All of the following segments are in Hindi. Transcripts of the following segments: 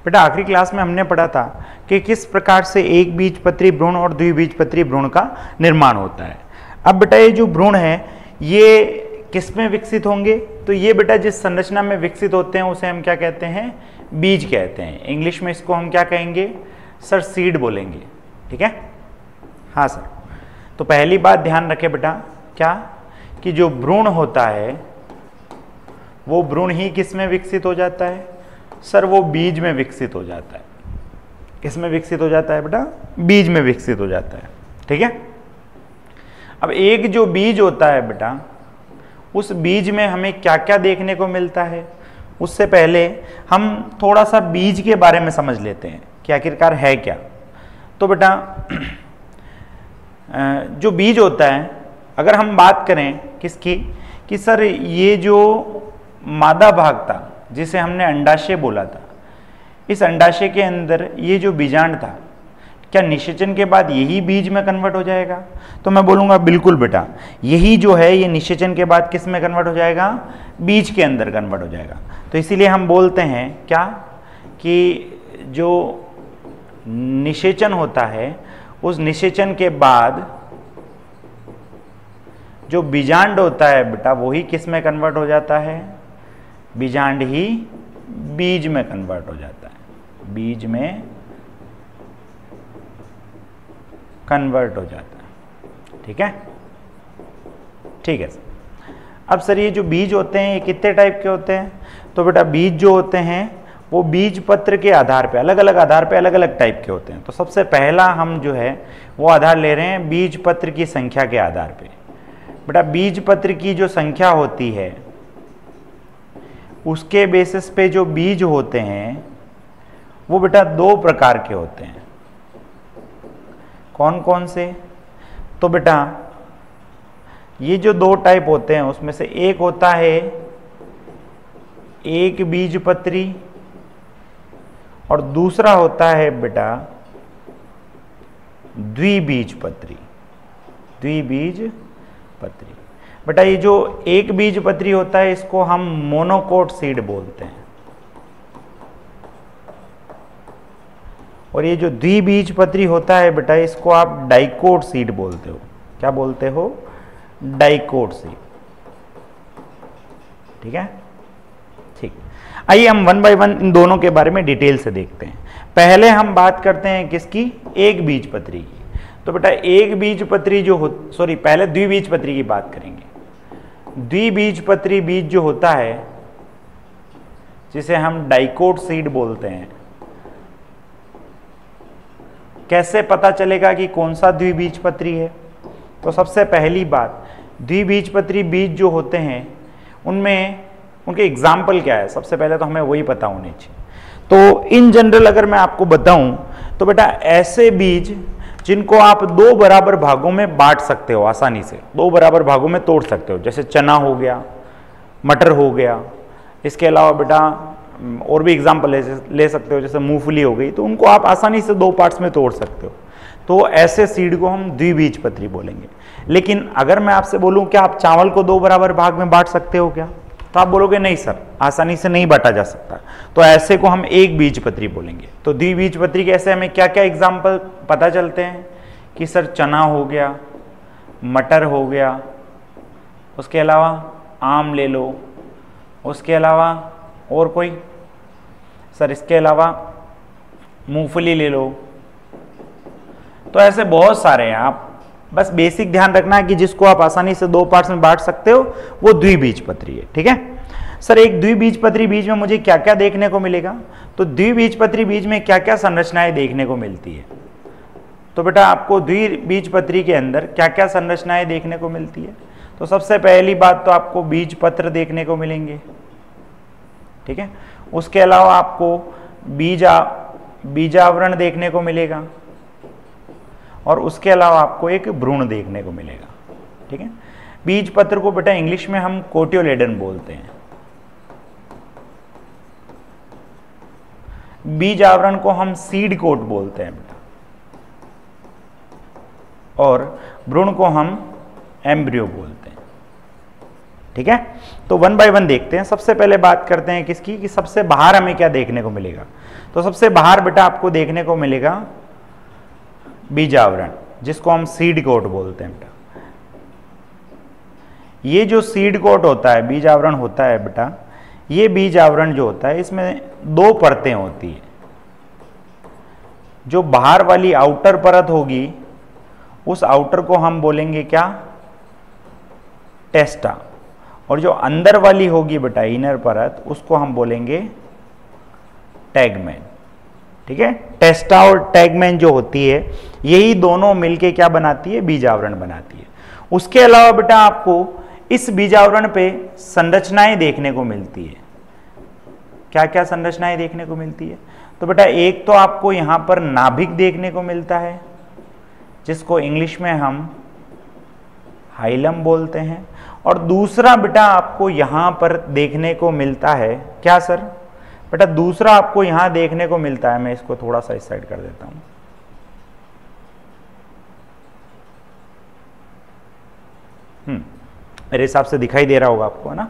बेटा आखिरी क्लास में हमने पढ़ा था कि किस प्रकार से एक बीजपत्री भ्रूण और द्विबीजपत्री भ्रूण का निर्माण होता है। अब बेटा ये जो भ्रूण है ये किस में विकसित होंगे, तो ये बेटा जिस संरचना में विकसित होते हैं उसे हम क्या कहते हैं, बीज कहते हैं। इंग्लिश में इसको हम क्या कहेंगे सर, सीड बोलेंगे। ठीक है, हाँ सर। तो पहली बात ध्यान रखें बेटा, क्या कि जो भ्रूण होता है वो भ्रूण ही किस में विकसित हो जाता है सर, वो बीज में विकसित हो जाता है। किस में विकसित हो जाता है बेटा, बीज में विकसित हो जाता है। ठीक है, अब एक जो बीज होता है बेटा, उस बीज में हमें क्या क्या देखने को मिलता है, उससे पहले हम थोड़ा सा बीज के बारे में समझ लेते हैं कि आखिरकार है क्या। तो बेटा जो बीज होता है, अगर हम बात करें किसकी, कि सर ये जो मादा भाग था जिसे हमने अंडाशय बोला था, इस अंडाशय के अंदर ये जो बीजांड था, क्या निषेचन के बाद यही बीज में कन्वर्ट हो जाएगा? तो मैं बोलूँगा बिल्कुल बेटा, यही जो है ये निषेचन के बाद किस में कन्वर्ट हो जाएगा, बीज के अंदर कन्वर्ट हो जाएगा। तो इसीलिए हम बोलते हैं क्या कि जो निषेचन होता है उस निषेचन के बाद जो बीजांड होता है बेटा वही किस में कन्वर्ट हो जाता है, बीजांड ही बीज में कन्वर्ट हो जाता है, बीज में कन्वर्ट हो जाता है। ठीक है, ठीक है सर। अब सर ये जो बीज होते हैं ये कितने टाइप के होते हैं, तो बेटा बीज जो होते हैं वो बीज पत्र के आधार पे अलग अलग आधार पे अलग अलग टाइप के होते हैं। तो सबसे पहला हम जो है वो आधार ले रहे हैं बीज पत्र की संख्या के आधार पे। बेटा बीज पत्र की जो संख्या होती है उसके बेसिस पे जो बीज होते हैं वो बेटा दो प्रकार के होते हैं। कौन कौन से, तो बेटा ये जो दो टाइप होते हैं उसमें से एक होता है एक बीजपत्री और दूसरा होता है बेटा द्विबीजपत्री। द्विबीजपत्री बेटा ये जो एक बीजपत्री होता है इसको हम मोनोकोट सीड बोलते हैं, और ये जो द्विबीजपत्री होता है बेटा इसको आप डाइकोट सीड बोलते हो। क्या बोलते हो, डाइकोट सीड। ठीक है, ठीक। आइए हम वन बाय वन इन दोनों के बारे में डिटेल से देखते हैं। पहले हम बात करते हैं किसकी, एक बीजपत्री की। तो बेटा एक बीजपत्री जो हो, सॉरी पहले द्विबीजपत्री की बात करेंगे। द्विबीजपत्री बीज जो होता है जिसे हम डाइकोट सीड बोलते हैं, कैसे पता चलेगा कि कौन सा द्विबीजपत्री है? तो सबसे पहली बात, द्विबीजपत्री बीज जो होते हैं उनमें उनके एग्जाम्पल क्या है, सबसे पहले तो हमें वही पता होने चाहिए। तो इन जनरल अगर मैं आपको बताऊं तो बेटा ऐसे बीज जिनको आप दो बराबर भागों में बांट सकते हो, आसानी से दो बराबर भागों में तोड़ सकते हो, जैसे चना हो गया, मटर हो गया, इसके अलावा बेटा और भी एग्जाम्पल ले सकते हो जैसे मूंगफली हो गई, तो उनको आप आसानी से दो पार्ट्स में तोड़ सकते हो। तो ऐसे सीड को हम द्विबीजपत्री बोलेंगे। लेकिन अगर मैं आपसे बोलूं क्या आप चावल को दो बराबर भाग में बांट सकते हो क्या, तो आप बोलोगे नहीं सर, आसानी से नहीं बांटा जा सकता। तो ऐसे को हम एक बीजपत्री बोलेंगे। तो द्विबीजपत्री के ऐसे हमें क्या क्या एग्जाम्पल पता चलते हैं कि सर चना हो गया, मटर हो गया, उसके अलावा आम ले लो, उसके अलावा और कोई सर, इसके अलावा मूंगफली ले लो। तो ऐसे बहुत सारे हैं, आप बस बेसिक ध्यान रखना है कि जिसको आप आसानी से दो पार्ट्स में बांट सकते हो वो द्विबीजपत्री है। ठीक है सर, एक द्विबीजपत्री बीज में मुझे क्या क्या देखने को मिलेगा, तो द्विबीजपत्री बीज में क्या क्या संरचनाएं देखने को मिलती है। तो बेटा आपको द्विबीजपत्री के अंदर क्या क्या संरचनाएं देखने को मिलती है, तो सबसे पहली बात तो आपको बीज पत्र देखने को मिलेंगे। ठीक है, उसके अलावा आपको बीजावरण देखने को मिलेगा, और उसके अलावा आपको एक भ्रूण देखने को मिलेगा। ठीक है, बीज पत्र को बेटा इंग्लिश में हम कोटियोलेडन बोलते हैं, बीज आवरण को हम सीड कोट बोलते हैं बेटा, और भ्रूण को हम एम्ब्रियो बोलते हैं। ठीक है, तो वन बाय वन देखते हैं। सबसे पहले बात करते हैं किसकी, कि सबसे बाहर हमें क्या देखने को मिलेगा। तो सबसे बाहर बेटा आपको देखने को मिलेगा बीजावरण, जिसको हम सीड कोट बोलते हैं बेटा। ये जो सीड कोट होता है, बीज आवरण होता है बेटा, ये बीज आवरण जो होता है इसमें दो परतें होती है। जो बाहर वाली आउटर परत होगी उस आउटर को हम बोलेंगे क्या, टेस्टा, और जो अंदर वाली होगी बेटा इनर परत उसको हम बोलेंगे टैगमेन। ठीक है, टेस्टा और टैगमेन जो होती है यही दोनों मिलके क्या बनाती है, बीज आवरण बनाती है। उसके अलावा बेटा आपको इस बीजावरण पे संरचनाएं देखने को मिलती है। क्या क्या संरचनाएं देखने को मिलती है, तो बेटा एक तो आपको यहां पर नाभिक देखने को मिलता है, जिसको इंग्लिश में हम हाइलम बोलते हैं, और दूसरा बेटा आपको यहां पर देखने को मिलता है क्या सर, बेटा दूसरा आपको यहां देखने को मिलता है, मैं इसको थोड़ा सा इस साइड कर देता हूं, मेरे हिसाब से दिखाई दे रहा होगा आपको, है ना।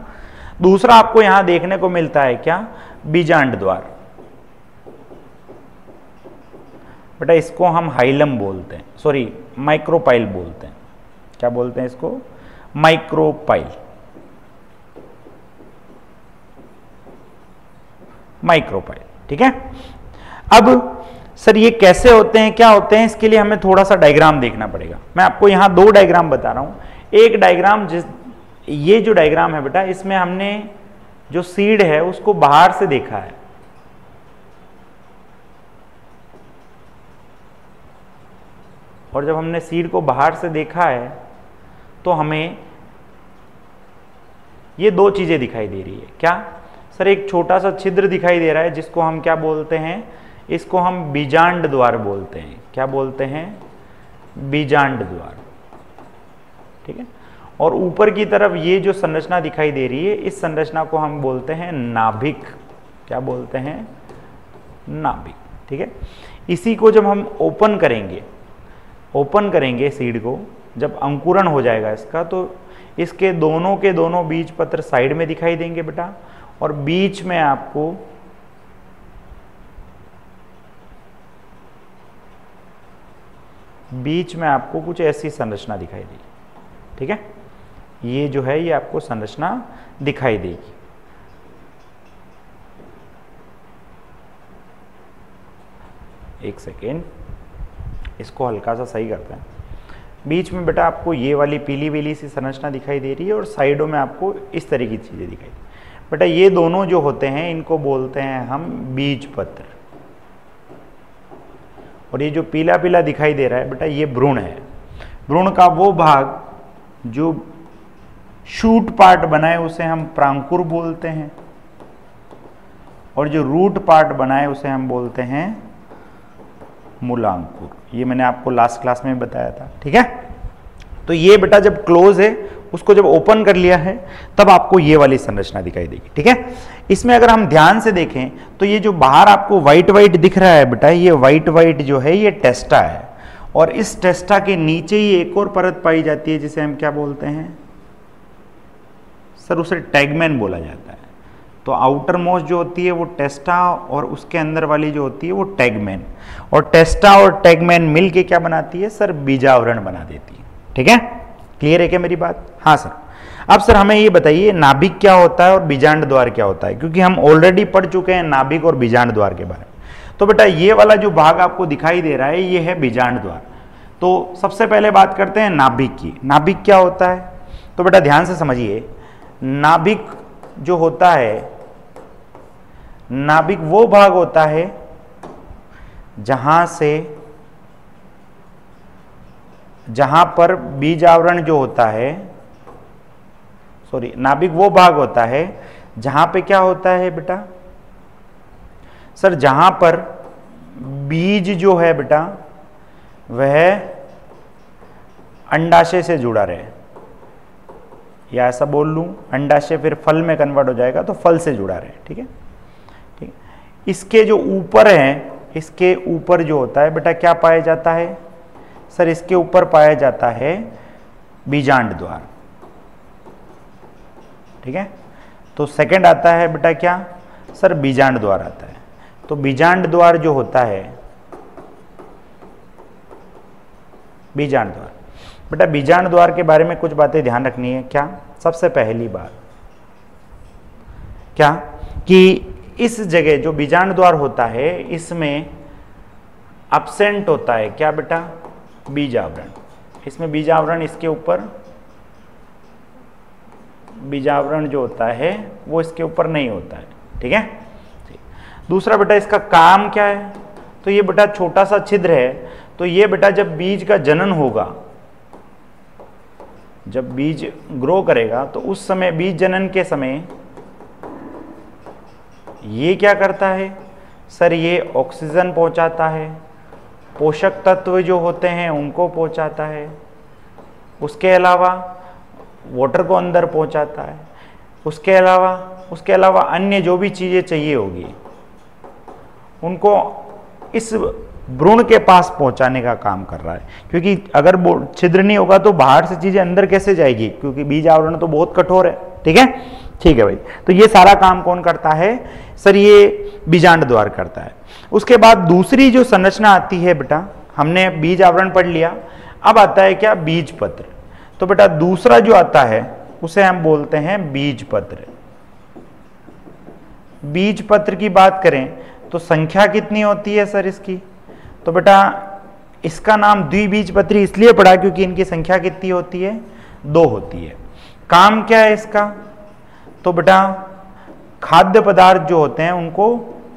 दूसरा आपको यहां देखने को मिलता है क्या, बीजांड द्वार। बेटा इसको हम हाइलम बोलते हैं, सॉरी माइक्रोपाइल बोलते हैं। क्या बोलते हैं इसको, माइक्रोपाइल, माइक्रोपाइल। ठीक है, अब सर ये कैसे होते हैं, क्या होते हैं, इसके लिए हमें थोड़ा सा डायग्राम देखना पड़ेगा। मैं आपको यहां दो डायग्राम बता रहा हूं। एक डायग्राम ये जो डायग्राम है बेटा, इसमें हमने जो सीड है उसको बाहर से देखा है, और जब हमने सीड को बाहर से देखा है तो हमें ये दो चीजें दिखाई दे रही है। क्या सर, एक छोटा सा छिद्र दिखाई दे रहा है जिसको हम क्या बोलते हैं, इसको हम बीजांड द्वार बोलते हैं। क्या बोलते हैं, बीजांड द्वार। ठीक है, और ऊपर की तरफ ये जो संरचना दिखाई दे रही है, इस संरचना को हम बोलते हैं नाभिक। क्या बोलते हैं, नाभिक। ठीक है, इसी को जब हम ओपन करेंगे सीड को, जब अंकुरण हो जाएगा इसका, तो इसके दोनों के दोनों बीज पत्र साइड में दिखाई देंगे बेटा, और बीच में आपको कुछ ऐसी संरचना दिखाई देगी। ठीक है, ये जो है ये आपको संरचना दिखाई देगी। एक सेकेंड, इसको हल्का सा सही करते हैं। बीच में बेटा आपको ये वाली पीली पीली सी संरचना दिखाई दे रही है, और साइडों में आपको इस तरह की चीजें दिखाई। बेटा ये दोनों जो होते हैं इनको बोलते हैं हम बीज पत्र, और ये जो पीला पीला दिखाई दे रहा है बेटा ये भ्रूण है। भ्रूण का वो भाग जो शूट पार्ट बनाए उसे हम प्रांकुर बोलते हैं, और जो रूट पार्ट बनाए उसे हम बोलते हैं मूलांकुर। ये मैंने आपको लास्ट क्लास में बताया था। ठीक है, तो ये बेटा जब क्लोज है, उसको जब ओपन कर लिया है, तब आपको ये वाली संरचना दिखाई देगी। ठीक है, इसमें अगर हम ध्यान से देखें तो ये जो बाहर आपको व्हाइट व्हाइट दिख रहा है बेटा, ये व्हाइट व्हाइट जो है ये टेस्टा है, और इस टेस्टा के नीचे ही एक और परत पाई जाती है जिसे हम क्या बोलते हैं सर, उसे टैगमेन बोला जाता है। तो आउटर मोस्ट जो होती है वो टेस्टा, और उसके अंदर वाली जो होती है वो टैगमेन, और टेस्टा और टैगमेन मिलके क्या बनाती है सर, बीजावरण बना देती है। ठीक है, क्लियर है क्या मेरी बात? हाँ सर। अब सर हमें ये बताइए नाभिक क्या होता है और बीजांड द्वार क्या होता है, क्योंकि हम ऑलरेडी पढ़ चुके हैं नाभिक और बीजांड द्वार के बारे में। तो बेटा ये वाला जो भाग आपको दिखाई दे रहा है ये है बीजांड द्वार। तो सबसे पहले बात करते हैं नाभिक की। नाभिक क्या होता है, तो बेटा ध्यान से समझिए, नाभिक जो होता है, नाभिक वो भाग होता है जहां पर बीज आवरण जो होता है, सॉरी, नाभिक वो भाग होता है जहां पे क्या होता है बेटा सर, जहां पर बीज जो है बेटा वह अंडाशय से जुड़ा रहे, या ऐसा बोल लूं, अंडाशय फिर फल में कन्वर्ट हो जाएगा तो फल से जुड़ा रहे। ठीक है, ठीक। इसके जो ऊपर है, इसके ऊपर जो होता है बेटा क्या पाया जाता है सर, इसके ऊपर पाया जाता है बीजांड द्वार। ठीक है, तो सेकंड आता है बेटा क्या सर, बीजांड द्वार आता है। तो बीजांड द्वार जो होता है, बीजांड द्वार, बेटा बीजांड द्वार के बारे में कुछ बातें ध्यान रखनी है। क्या? सबसे पहली बात क्या कि इस जगह जो बीजांड द्वार होता है इसमें एब्सेंट होता है क्या बेटा? बीज आवरण। इसमें बीज आवरण, इसके ऊपर बीज आवरण जो होता है वो इसके ऊपर नहीं होता है। ठीक है। दूसरा बेटा इसका काम क्या है? तो ये बेटा छोटा सा छिद्र है, तो ये बेटा जब बीज का जनन होगा, जब बीज ग्रो करेगा तो उस समय, बीज जनन के समय ये क्या करता है सर? ये ऑक्सीजन पहुंचाता है, पोषक तत्व जो होते हैं उनको पहुंचाता है, उसके अलावा वाटर को अंदर पहुंचाता है, उसके अलावा अन्य जो भी चीज़ें चाहिए होगी उनको इस भ्रूण के पास पहुंचाने का काम कर रहा है। क्योंकि अगर छिद्र नहीं होगा तो बाहर से चीज़ें अंदर कैसे जाएगी? क्योंकि बीज आवरण तो बहुत कठोर है। ठीक है, ठीक है भाई। तो ये सारा काम कौन करता है सर? ये बीजांड द्वार करता है। उसके बाद दूसरी जो संरचना आती है बेटा, हमने बीज आवरण पढ़ लिया, अब आता है क्या? बीज पत्र। तो बेटा दूसरा जो आता है उसे हम बोलते हैं बीज पत्र। बीज पत्र की बात करें तो संख्या कितनी होती है सर इसकी? तो बेटा इसका नाम द्विबीजपत्री इसलिए पड़ा क्योंकि इनकी संख्या कितनी होती है? 2 होती है। काम क्या है इसका? तो बेटा खाद्य पदार्थ जो होते हैं उनको,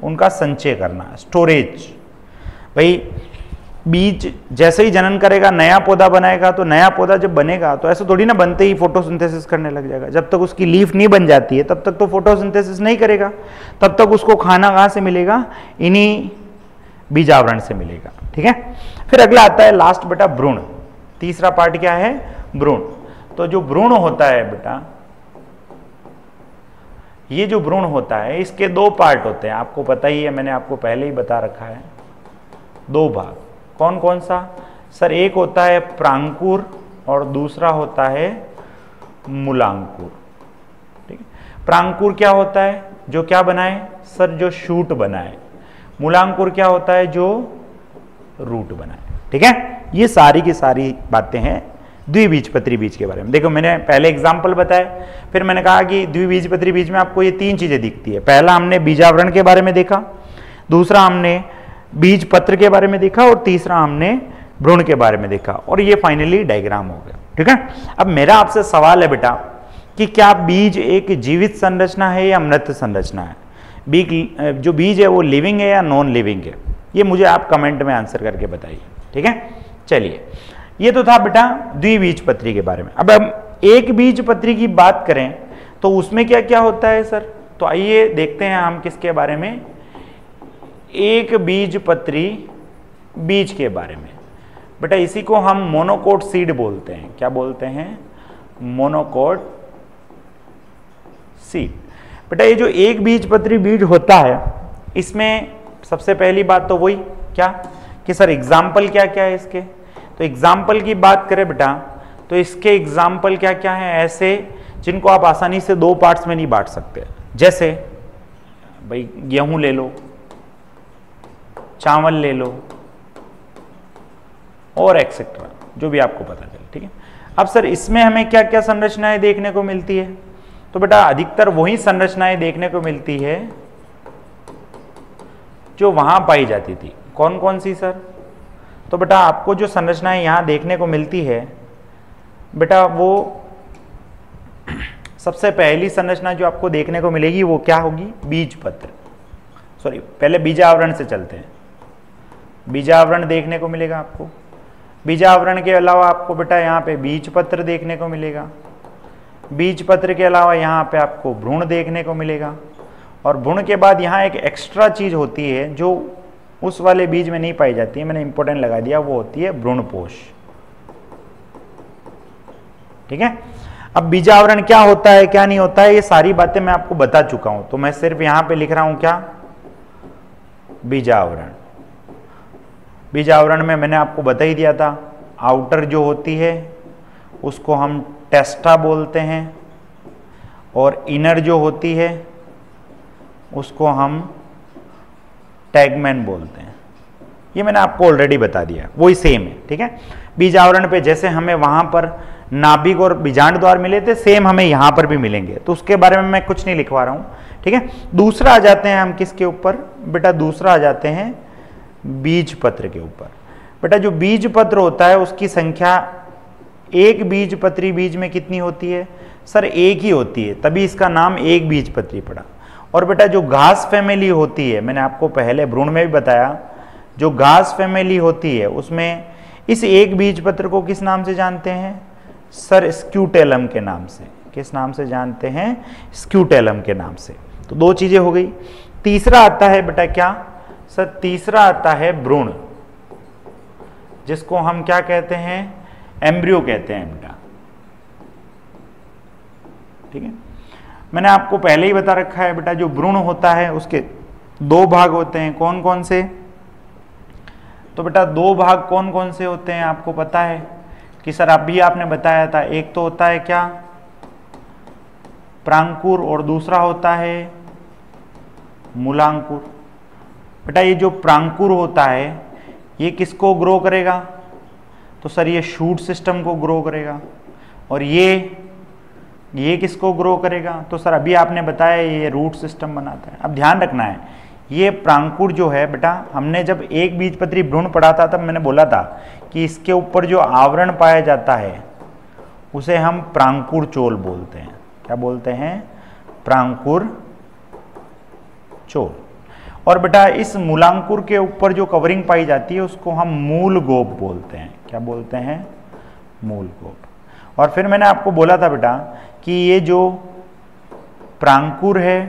उनका संचय करना, स्टोरेज। भाई बीज जैसे ही जनन करेगा, नया पौधा बनाएगा, तो नया पौधा जब बनेगा तो ऐसे थोड़ी ना बनते ही फोटोसिंथेसिस करने लग जाएगा। जब तक उसकी लीफ नहीं बन जाती है तब तक तो फोटोसिंथेसिस नहीं करेगा, तब तक उसको खाना कहाँ से मिलेगा? इन्हीं बीज आवरण से मिलेगा। ठीक है। फिर अगला आता है लास्ट बेटा भ्रूण। तीसरा पार्ट क्या है? भ्रूण। तो जो भ्रूण होता है बेटा, ये जो भ्रूण होता है इसके 2 पार्ट होते हैं, आपको पता ही है, मैंने आपको पहले ही बता रखा है। 2 भाग। कौन कौन सा सर? एक होता है प्रांकुर और दूसरा होता है मूलांकुर। ठीक है। प्रांकुर क्या होता है? जो क्या बनाए सर? जो शूट बनाए। मूलांकुर क्या होता है? जो रूट बनाए। ठीक है। ये सारी की सारी बातें हैं द्विबीजपत्री बीज के बारे में। देखो मैंने पहले एग्जाम्पल बताया, फिर मैंने कहा कि द्विबीजपत्री बीज में आपको ये 3 चीजें दिखती है। पहला हमने बीजावरण के बारे में देखा, दूसरा हमने बीज पत्र के बारे में देखा, और तीसरा हमने भ्रूण के बारे में देखा, और ये फाइनली डायग्राम हो गया। ठीक है। अब मेरा आपसे सवाल है बेटा कि क्या बीज एक जीवित संरचना है या मृत संरचना है? जो बीज है वो लिविंग है या नॉन लिविंग है? ये मुझे आप कमेंट में आंसर करके बताइए। ठीक है। चलिए, ये तो था बेटा द्विबीजपत्री के बारे में। अब हम एक बीजपत्री की बात करें तो उसमें क्या क्या होता है सर? तो आइए देखते हैं हम किसके बारे में, एक बीजपत्री बीज के बारे में। बेटा इसी को हम मोनोकोट सीड बोलते हैं। क्या बोलते हैं? Monocot seed. बेटा ये जो एक बीजपत्री बीज होता है इसमें सबसे पहली बात तो वही क्या कि सर एग्जाम्पल क्या क्या है इसके? तो एग्जाम्पल की बात करें बेटा तो इसके एग्जाम्पल क्या क्या हैं ऐसे जिनको आप आसानी से 2 पार्ट्स में नहीं बांट सकते। जैसे भाई गेहूं ले लो, चावल ले लो, और एक्सेट्रा जो भी आपको पता चले। ठीक है। अब सर इसमें हमें क्या क्या संरचनाएं देखने को मिलती है? तो बेटा अधिकतर वही संरचनाएं देखने को मिलती है जो वहां पाई जाती थी। कौन कौन सी सर? तो बेटा आपको जो संरचनाएं यहां देखने को मिलती है बेटा, वो सबसे पहली संरचना जो आपको देखने को मिलेगी वो क्या होगी? बीज पत्र। सॉरी, पहले बीजावरण से चलते हैं। बीजावरण देखने को मिलेगा आपको। बीजावरण के अलावा आपको बेटा यहाँ पे बीज पत्र देखने को मिलेगा। बीज पत्र के अलावा यहाँ पे आपको भ्रूण देखने को मिलेगा, और भ्रूण के बाद यहाँ एक एक्स्ट्रा चीज होती है जो उस वाले बीज में नहीं पाई जाती है, मैंने इंपॉर्टेंट लगा दिया, वो होती है भ्रूणपोष। ठीक है। अब बीजावरण क्या होता है क्या नहीं होता है ये सारी बातें मैं आपको बता चुका हूं, तो मैं सिर्फ यहां पे लिख रहा हूं क्या? बीजावरण। बीजावरण में मैंने आपको बता ही दिया था, आउटर जो होती है उसको हम टेस्टा बोलते हैं, और इनर जो होती है उसको हम टैगमैन बोलते हैं। ये मैंने आपको ऑलरेडी बता दिया, वही सेम है, ठीक है। बीज आवरण पे जैसे हमें वहां पर नाभिक और बीजांड द्वार मिले थे, सेम हमें यहां पर भी मिलेंगे, तो उसके बारे में मैं कुछ नहीं लिखवा रहा हूं, ठीक है। दूसरा आ जाते हैं हम किसके ऊपर बेटा, दूसरा आ जाते हैं बीज पत्र के ऊपर। बेटा जो बीज पत्र होता है उसकी संख्या एक बीज पत्री बीज में कितनी होती है, सर एक ही होती है, तभी इसका नाम एक बीज पत्री पड़ा। और बेटा जो घास फैमिली होती है, मैंने आपको पहले भ्रूण में भी बताया, जो घास फैमिली होती है उसमें इस एक बीज पत्र को किस नाम से जानते हैं, सर स्क्यूटेलम के नाम से। किस नाम से जानते हैं, स्क्यूटेलम के नाम से। तो दो चीजें हो गई। तीसरा आता है बेटा क्या, सर तीसरा आता है भ्रूण, जिसको हम क्या कहते हैं, एम्ब्रियो कहते हैं बेटा, ठीक है। मैंने आपको पहले ही बता रखा है बेटा, जो भ्रूण होता है उसके दो भाग होते हैं, कौन कौन से, तो बेटा दो भाग कौन कौन से होते हैं आपको पता है कि सर अभी आपने बताया था, एक तो होता है क्या, प्रांकुर, और दूसरा होता है मूलांकुर। बेटा ये जो प्रांकुर होता है ये किसको ग्रो करेगा, तो सर ये शूट सिस्टम को ग्रो करेगा, और ये किसको ग्रो करेगा, तो सर अभी आपने बताया ये रूट सिस्टम बनाता है। अब ध्यान रखना है, ये प्रांकुर जो है बेटा, हमने जब एक बीजपत्री भ्रूण पढ़ा था तब मैंने बोला था कि इसके ऊपर जो आवरण पाया जाता है उसे हम प्रांकुर चोल बोलते हैं। क्या बोलते हैं, प्रांकुर चोल। और बेटा इस मूलांकुर के ऊपर जो कवरिंग पाई जाती है उसको हम मूल गोप बोलते हैं। क्या बोलते हैं, मूल गोप। और फिर मैंने आपको बोला था बेटा कि ये जो प्रांकुर है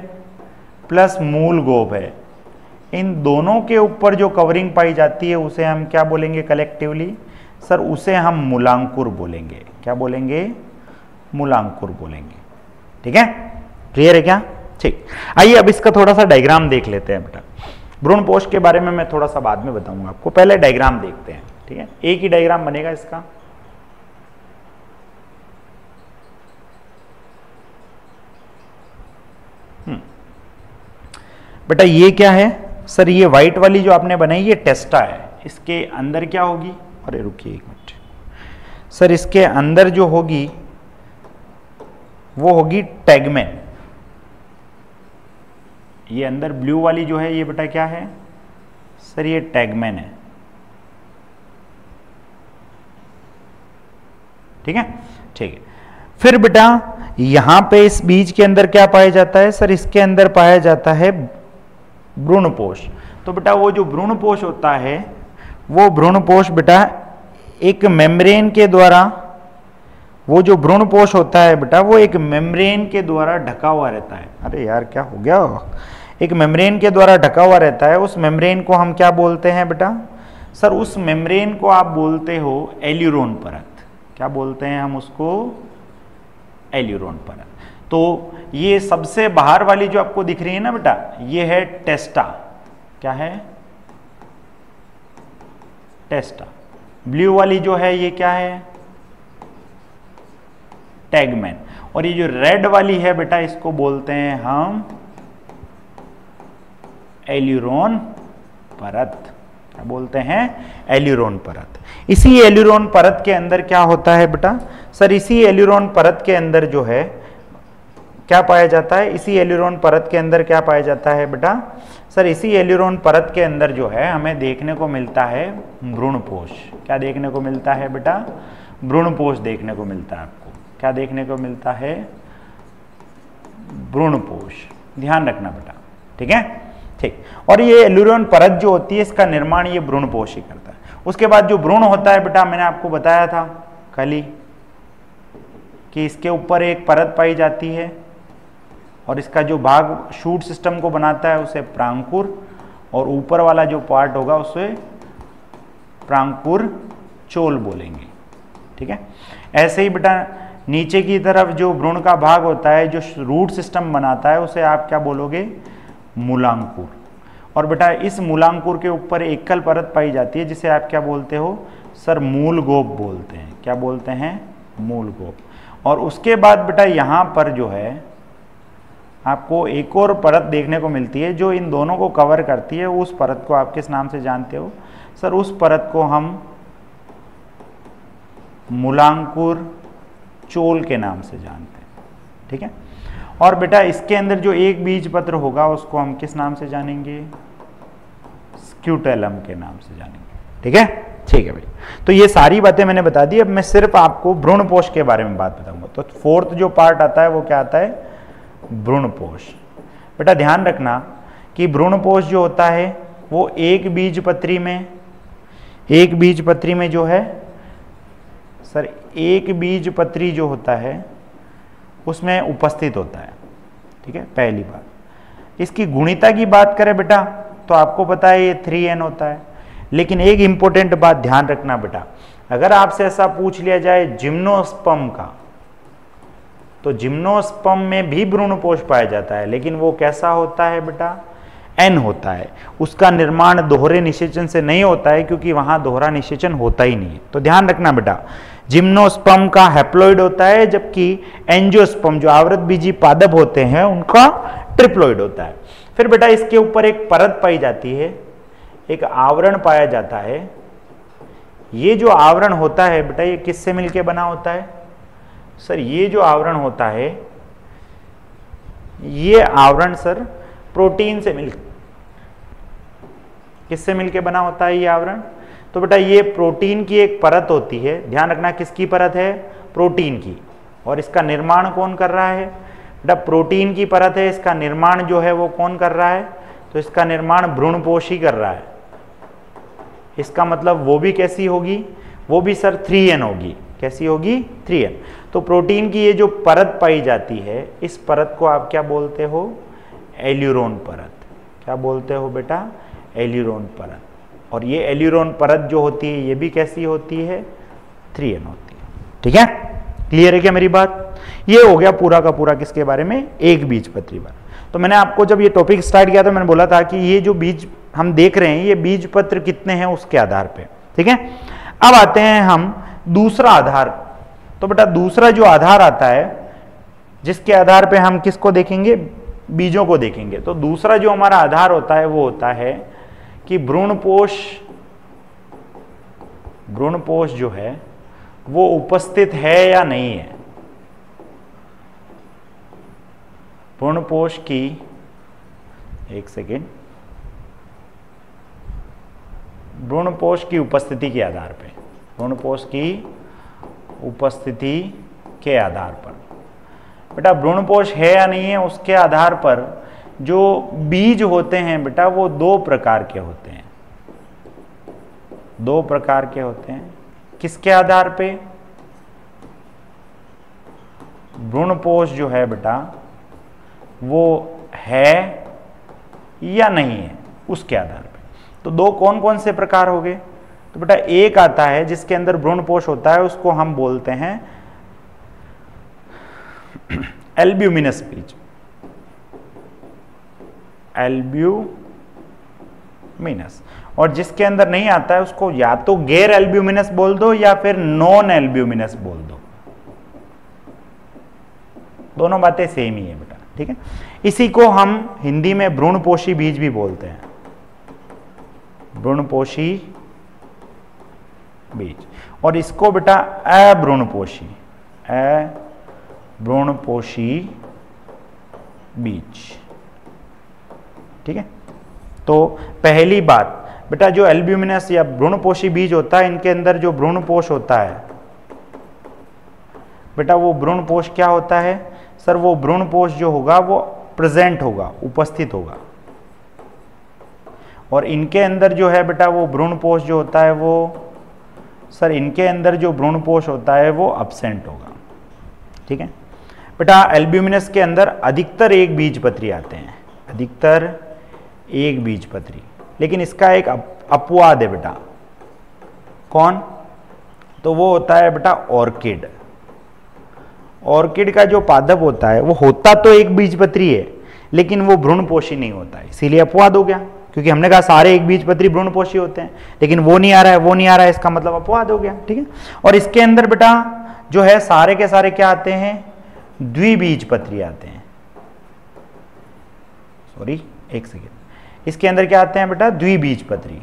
प्लस मूल गोप है, इन दोनों के ऊपर जो कवरिंग पाई जाती है उसे हम क्या बोलेंगे कलेक्टिवली, सर उसे हम मूलांकुर बोलेंगे। क्या बोलेंगे, मूलांकुर बोलेंगे, ठीक है। क्लियर है क्या, ठीक। आइए अब इसका थोड़ा सा डायग्राम देख लेते हैं बेटा। भ्रूण पोष के बारे में मैं थोड़ा सा बाद में बताऊंगा आपको, पहले डायग्राम देखते हैं, ठीक है। एक ही डायग्राम बनेगा इसका। बेटा ये क्या है, सर ये व्हाइट वाली जो आपने बनाई ये टेस्टा है, इसके अंदर क्या होगी, अरे रुकिए एक मिनट, सर इसके अंदर जो होगी वो होगी टैगमैन। ये अंदर ब्लू वाली जो है ये बेटा क्या है, सर ये टैगमैन है, ठीक है, ठीक है। फिर बेटा यहां पे इस बीज के अंदर क्या पाया जाता है, सर इसके अंदर पाया जाता है भ्रूणपोष। तो बेटा वो जो भ्रूणपोष होता है वो भ्रूणपोष बेटा एक मेम्ब्रेन के द्वारा, वो जो भ्रूणपोष होता है बेटा वो एक मेम्ब्रेन के द्वारा ढका हुआ रहता है। अरे यार क्या हो गया, एक मेम्ब्रेन के द्वारा ढका हुआ रहता है। उस मेम्ब्रेन को हम क्या बोलते हैं बेटा, सर उस मेम्ब्रेन को आप बोलते हो एल्यूरोन परत। क्या बोलते हैं हम उसको, एल्यूरोन परत। तो ये सबसे बाहर वाली जो आपको दिख रही है ना बेटा, ये है टेस्टा। क्या है, टेस्टा। ब्लू वाली जो है ये क्या है, टैगमैन। और ये जो रेड वाली है बेटा इसको बोलते हैं हम एल्यूरोन परत। क्या बोलते हैं, एल्यूरोन परत। इसी एल्यूरोन परत के अंदर क्या होता है बेटा, सर इसी एल्यूरोन परत के अंदर जो है क्या पाया जाता है, इसी एल्यूरोन परत के अंदर क्या पाया जाता है बेटा, सर इसी एल्यूरोन परत के अंदर जो है हमें देखने को मिलता है भ्रूणपोष। क्या देखने को मिलता है बेटा, भ्रूणपोष देखने को मिलता है आपको। क्या देखने को मिलता है, भ्रूणपोष। ध्यान रखना बेटा, ठीक है, ठीक। और ये एल्यूरोन परत जो होती है इसका निर्माण ये भ्रूणपोष ही करता है। उसके बाद जो भ्रूण होता है बेटा, मैंने आपको बताया था कल ही कि इसके ऊपर एक परत पाई जाती है और इसका जो भाग शूट सिस्टम को बनाता है उसे प्रांकुर, और ऊपर वाला जो पार्ट होगा उसे प्रांकुर चोल बोलेंगे, ठीक है। ऐसे ही बेटा नीचे की तरफ जो भ्रूण का भाग होता है जो रूट सिस्टम बनाता है उसे आप क्या बोलोगे, मूलांकुर। और बेटा इस मूलांकुर के ऊपर एकल परत पाई जाती है जिसे आप क्या बोलते हो, सर मूल गोप बोलते हैं। क्या बोलते हैं, मूल गोप। और उसके बाद बेटा यहाँ पर जो है आपको एक और परत देखने को मिलती है जो इन दोनों को कवर करती है। उस परत को आप किस नाम से जानते हो? सर उस परत को हम मूलांकुर चोल के नाम से जानते हैं। ठीक है। और बेटा इसके अंदर जो एक बीज पत्र होगा उसको हम किस नाम से जानेंगे? स्क्यूटेलम के नाम से जानेंगे। ठीक है, ठीक है भाई। तो ये सारी बातें मैंने बता दी। अब मैं सिर्फ आपको भ्रूणपोष के बारे में बात बताऊंगा। तो फोर्थ जो पार्ट आता है वो क्या आता है? भ्रूणपोष। बेटा ध्यान रखना कि भ्रूणपोष जो होता है वो एक बीजपत्री में जो है सर, एक बीजपत्री जो होता है उसमें उपस्थित होता है। ठीक है, पहली बात। इसकी गुणिता की बात करें बेटा तो आपको पता है ये 3n होता है। लेकिन एक इंपॉर्टेंट बात ध्यान रखना बेटा, अगर आपसे ऐसा पूछ लिया जाए जिम्नोस्पर्म का, तो जिम्नोस्पर्म में भी भ्रूणपोष पाया जाता है, लेकिन वो कैसा होता है बेटा? n होता है। उसका निर्माण दोहरे निषेचन से नहीं होता है क्योंकि वहां दोहरा निषेचन होता ही नहीं है। तो ध्यान रखना बेटा, जिम्नोस्पर्म का हैप्लॉइड होता है, जबकि एंजियोस्पर्म जो आवृत बीजी पादप होते हैं उनका ट्रिप्लॉइड होता है। फिर बेटा इसके ऊपर एक परत पाई जाती है, एक आवरण पाया जाता है। ये जो आवरण होता है बेटा ये किससे मिलके बना होता है? सर ये जो आवरण होता है ये आवरण सर प्रोटीन से किससे मिलके बना होता है ये आवरण? तो बेटा ये प्रोटीन की एक परत होती है। ध्यान रखना किसकी परत है? प्रोटीन की। और इसका निर्माण कौन कर रहा है? बेटा प्रोटीन की परत है, इसका निर्माण जो है वो कौन कर रहा है? तो इसका निर्माण भ्रूणपोष ही कर रहा है। इसका मतलब वो भी कैसी होगी? वो भी सर 3n होगी। कैसी होगी? 3n। तो प्रोटीन की ये जो परत पाई जाती है, इस परत को आप क्या बोलते हो? एल्यूरोन परत। क्या बोलते हो बेटा? एल्यूरोन परत। और ये एल्यूरोन परत जो होती है ये भी कैसी होती है? 3n होती है। ठीक है, क्लियर है क्या मेरी बात? ये हो गया पूरा का पूरा किसके बारे में? एक बीजपत्री बारे। तो मैंने आपको जब ये टॉपिक स्टार्ट किया तो मैंने बोला था कि ये जो बीज हम देख रहे हैं ये बीजपत्र कितने हैं उसके आधार पे। ठीक है, अब आते हैं हम दूसरा आधार। तो बेटा दूसरा जो आधार आता है जिसके आधार पे हम किसको देखेंगे? बीजों को देखेंगे। तो दूसरा जो हमारा आधार होता है वो होता है कि भ्रूणपोष जो है वो उपस्थित है या नहीं है। भ्रूणपोष की, एक सेकेंड, भ्रूणपोष की उपस्थिति के आधार पे, भ्रूणपोष की उपस्थिति के आधार पर बेटा भ्रूणपोष है या नहीं है उसके आधार पर जो बीज होते हैं बेटा वो दो प्रकार के होते हैं। दो प्रकार के होते हैं। किसके आधार पे? भ्रूणपोष जो है बेटा वो है या नहीं है उसके आधार पे। तो दो कौन कौन से प्रकार हो गए? तो बेटा एक आता है जिसके अंदर भ्रूणपोष होता है, उसको हम बोलते हैं एल्ब्यूमिनस बीज। एल्ब्यूमिनस। और जिसके अंदर नहीं आता है उसको या तो गैर एल्ब्यूमिनस बोल दो या फिर नॉन एल्ब्यूमिनस बोल दो। दोनों बातें सेम ही है बेटा। ठीक है, इसी को हम हिंदी में भ्रूणपोषी बीज भी बोलते हैं। भ्रूणपोषी बीज। और इसको बेटा अभ्रूणपोषी बीज। ठीक है, तो पहली बात बेटा जो एल्ब्यूमिनस या भ्रूणपोषी बीज होता है इनके अंदर जो भ्रूणपोष होता है बेटा वो भ्रूणपोष क्या होता है? सर वो भ्रूणपोष जो होगा वो प्रेजेंट होगा, उपस्थित होगा। और इनके अंदर जो है बेटा वो भ्रूणपोष जो होता है वो सर इनके अंदर जो भ्रूणपोष होता है वो अब्सेंट होगा। ठीक है बेटा, एल्ब्यूमिनस के अंदर अधिकतर एक बीजपत्री आते हैं, अधिकतर एक बीजपत्री। लेकिन इसका एक अपवाद है बेटा। कौन? तो वो होता है बेटा ऑर्किड। ऑर्किड का जो पादप होता है वो होता तो एक बीजपत्री है लेकिन वो भ्रूणपोषी नहीं होता है, इसीलिए अपवाद हो गया। क्योंकि हमने कहा सारे एक बीजपत्री भ्रूणपोषी होते हैं, लेकिन वो नहीं आ रहा है, वो नहीं आ रहा है, इसका मतलब अपवाद हो गया। ठीक है, और इसके अंदर बेटा जो है सारे के सारे क्या आते हैं? द्विबीजपत्री आते हैं। सॉरी एक सेकेंड, इसके अंदर क्या आते हैं बेटा, द्विबीजपत्री।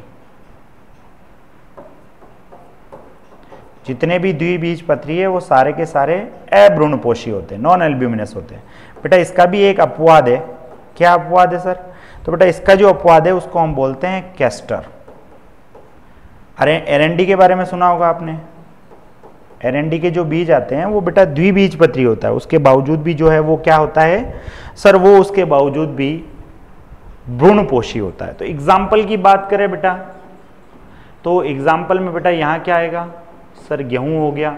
जितने भी द्विबीजपत्री है वो सारे के सारे अभ्रूणपोषी होते हैं, नॉन एल्ब्यूमिनस होते हैं। बेटा इसका भी एक अपवाद है। क्या अपवाद है सर? तो बेटा इसका जो अपवाद है उसको हम बोलते हैं कैस्टर। अरे एरंडी के बारे में सुना होगा आपने। एरंडी के जो बीज आते हैं वो बेटा द्विबीजपत्री होता है, उसके बावजूद भी जो है वो क्या होता है सर, वो उसके बावजूद भी भ्रूणपोषी होता है। तो एग्जाम्पल की बात करें बेटा, तो एग्जाम्पल में बेटा यहाँ क्या आएगा सर, गेहूं हो गया,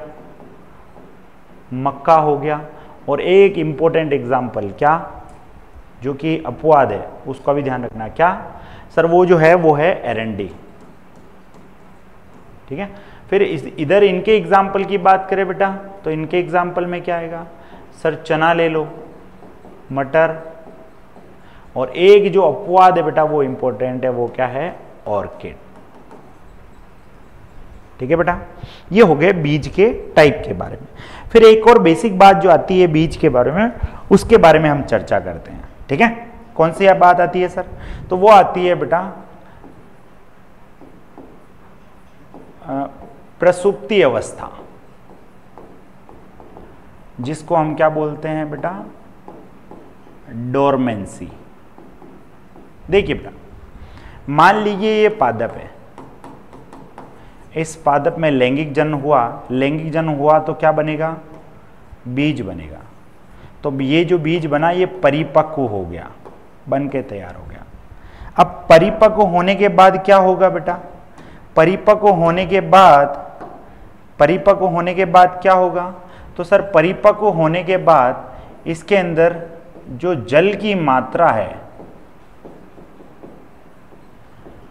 मक्का हो गया, और एक इंपॉर्टेंट एग्जाम्पल क्या, जो कि अपवाद है उसका भी ध्यान रखना, क्या सर, वो जो है वो है एरंडी। ठीक है, फिर इधर इनके एग्जाम्पल की बात करें बेटा, तो इनके एग्जाम्पल में क्या आएगा सर, चना ले लो, मटर, और एक जो अपवाद है बेटा वो इंपॉर्टेंट है, वो क्या है, ऑर्किड। ठीक है बेटा, ये हो गए बीज के टाइप के बारे में। फिर एक और बेसिक बात जो आती है बीज के बारे में, उसके बारे में हम चर्चा करते हैं। ठीक है, कौन सी बात आती है सर? तो वो आती है बेटा प्रसुप्ति अवस्था, जिसको हम क्या बोलते हैं बेटा, डोरमेंसी। देखिए बेटा, मान लीजिए ये पादप है, इस पादप में लैंगिक जन्म हुआ, लैंगिक जन्म हुआ तो क्या बनेगा, बीज बनेगा। तो ये जो बीज बना ये परिपक्व हो गया, बन के तैयार हो गया। अब परिपक्व होने के बाद क्या होगा बेटा, परिपक्व होने के बाद क्या होगा, तो सर परिपक्व होने के बाद इसके अंदर जो जल की मात्रा है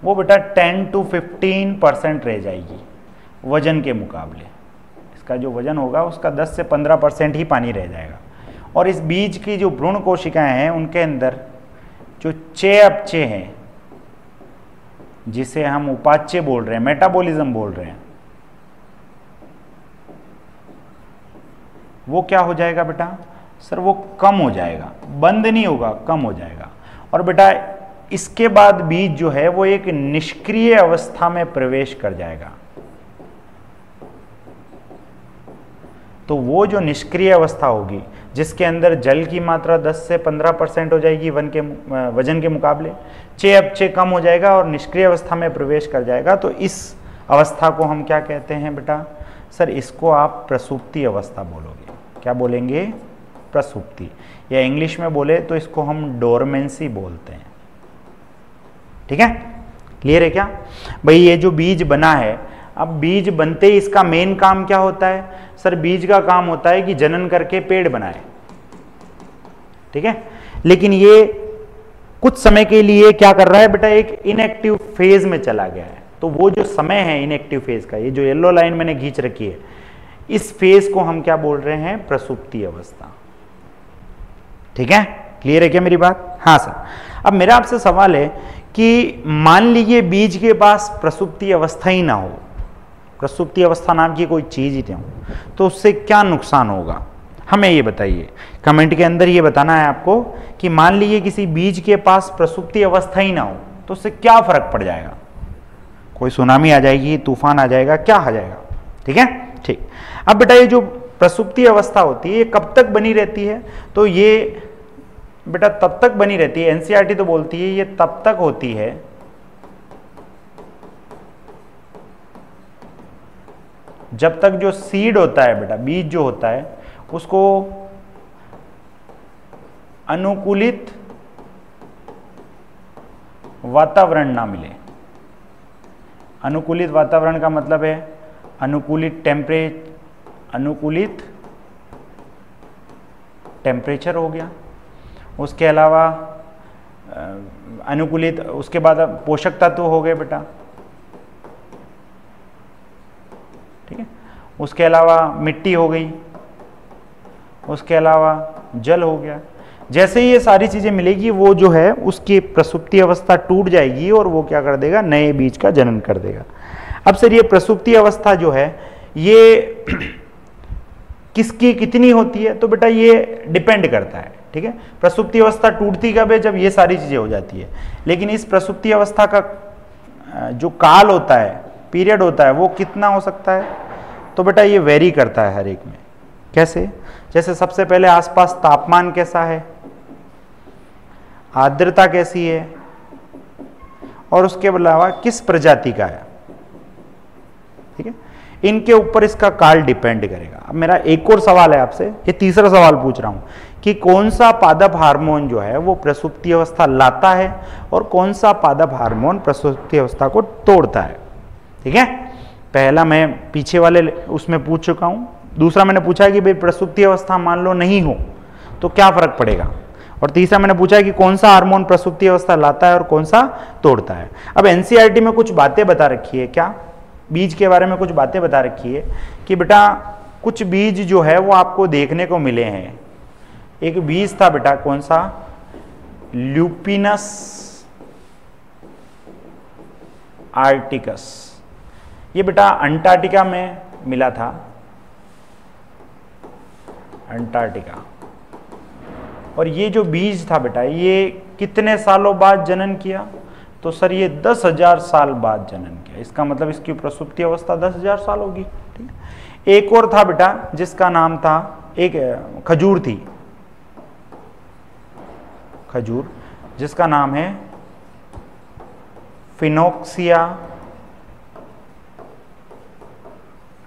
वो बेटा 10 to 15% रह जाएगी वजन के मुकाबले। इसका जो वजन होगा उसका 10 से 15% ही पानी रह जाएगा। और इस बीज की जो भ्रूण कोशिकाएं हैं उनके अंदर जो चयापचय हैं, जिसे हम उपाच्य बोल रहे हैं, मेटाबॉलिज्म बोल रहे हैं, वो क्या हो जाएगा बेटा सर, वो कम हो जाएगा, बंद नहीं होगा, कम हो जाएगा। और बेटा इसके बाद बीज जो है वो एक निष्क्रिय अवस्था में प्रवेश कर जाएगा। तो वो जो निष्क्रिय अवस्था होगी जिसके अंदर जल की मात्रा 10 से 15% हो जाएगी वजन के मुकाबले, चयापचय कम हो जाएगा और निष्क्रिय अवस्था में प्रवेश कर जाएगा, तो इस अवस्था को हम क्या कहते हैं बेटा सर, इसको आप प्रसुप्ति अवस्था बोलोगे। क्या बोलेंगे, प्रसुप्ति, या इंग्लिश में बोले तो इसको हम डोरमेंसी बोलते हैं। ठीक है, क्लियर है क्या भाई? ये जो बीज बना है, अब बीज बनते ही इसका मेन काम क्या होता है सर, बीज का काम होता है कि जनन करके पेड़ बनाए। ठीक है, लेकिन ये कुछ समय के लिए क्या कर रहा है बेटा, एक इनएक्टिव फेज में चला गया है। तो वो जो समय है इनएक्टिव फेज का, ये जो येलो लाइन मैंने खींच रखी है, इस फेज को हम क्या बोल रहे हैं, प्रसुप्ति अवस्था। ठीक है, क्लियर है क्या मेरी बात? हाँ सर। अब मेरा आपसे सवाल है कि मान लीजिए बीज के पास प्रसुप्ति अवस्था ही ना हो, प्रसुप्ति अवस्था नाम की कोई चीज ही नहीं हो, तो उससे क्या नुकसान होगा, हमें ये बताइए। कमेंट के अंदर ये बताना है आपको कि मान लीजिए किसी बीज के पास प्रसुप्ति अवस्था ही ना हो तो उससे क्या फर्क पड़ जाएगा। कोई सुनामी आ जाएगी, तूफान आ जाएगा, क्या आ जाएगा? ठीक है, ठीक। अब बेटा ये जो प्रसुप्ति अवस्था होती है ये कब तक बनी रहती है? तो ये बेटा तब तक बनी रहती है, एनसीईआरटी तो बोलती है ये तब तक होती है जब तक जो सीड होता है बेटा, बीज जो होता है, उसको अनुकूलित वातावरण ना मिले। अनुकूलित वातावरण का मतलब है अनुकूलित टेम्परेचर हो गया, उसके अलावा अनुकूलित, उसके बाद पोषक तत्व हो गए बेटा। ठीक है, उसके अलावा मिट्टी हो गई, उसके अलावा जल हो गया। जैसे ही ये सारी चीजें मिलेगी वो जो है उसकी प्रसुप्ति अवस्था टूट जाएगी और वो क्या कर देगा, नए बीज का जनन कर देगा। अब सर ये प्रसुप्ति अवस्था जो है ये किसकी कितनी होती है? तो बेटा ये डिपेंड करता है ठीक है। प्रसुप्ति अवस्था टूटती कब है? जब ये सारी चीजें हो जाती है। लेकिन इस प्रसुप्ति अवस्था का जो काल होता है, पीरियड होता है, वो कितना हो सकता है? तो बेटा ये वेरी करता है हर एक में। कैसे? जैसे सबसे पहले आसपास तापमान कैसा है, आर्द्रता कैसी है, और उसके अलावा किस प्रजाति का है, ठीक है। इनके ऊपर इसका काल डिपेंड करेगा। अब मेरा एक और सवाल है आपसे, ये तीसरा सवाल पूछ रहा हूं कि कौन सा पादप हार्मोन जो है वो प्रसुप्ति अवस्था लाता है और कौन सा पादप हार्मोन प्रसुप्ति अवस्था को तोड़ता है, ठीक है। पहला मैं पीछे वाले उसमें पूछ चुका हूं। दूसरा मैंने पूछा है कि भाई प्रसुप्ति अवस्था मान लो नहीं हो तो क्या फर्क पड़ेगा, और तीसरा मैंने पूछा है कि कौन सा हार्मोन प्रसुप्ति अवस्था लाता है और कौन सा तोड़ता है। अब एनसीईआरटी में कुछ बातें बता रखी है, क्या? बीज के बारे में कुछ बातें बता रखी है कि बेटा कुछ बीज जो है वो आपको देखने को मिले हैं। एक बीज था बेटा, कौन सा? Lupinus arcticus. ये बेटा अंटार्कटिका में मिला था, अंटार्कटिका। और ये जो बीज था बेटा, ये कितने सालों बाद जनन किया? तो सर ये 10,000 साल बाद जनन किया। इसका मतलब इसकी प्रसुप्ति अवस्था 10,000 साल होगी, ठीक है। एक और था बेटा जिसका नाम था, एक खजूर थी, खजूर, जिसका नाम है फिनोक्सिया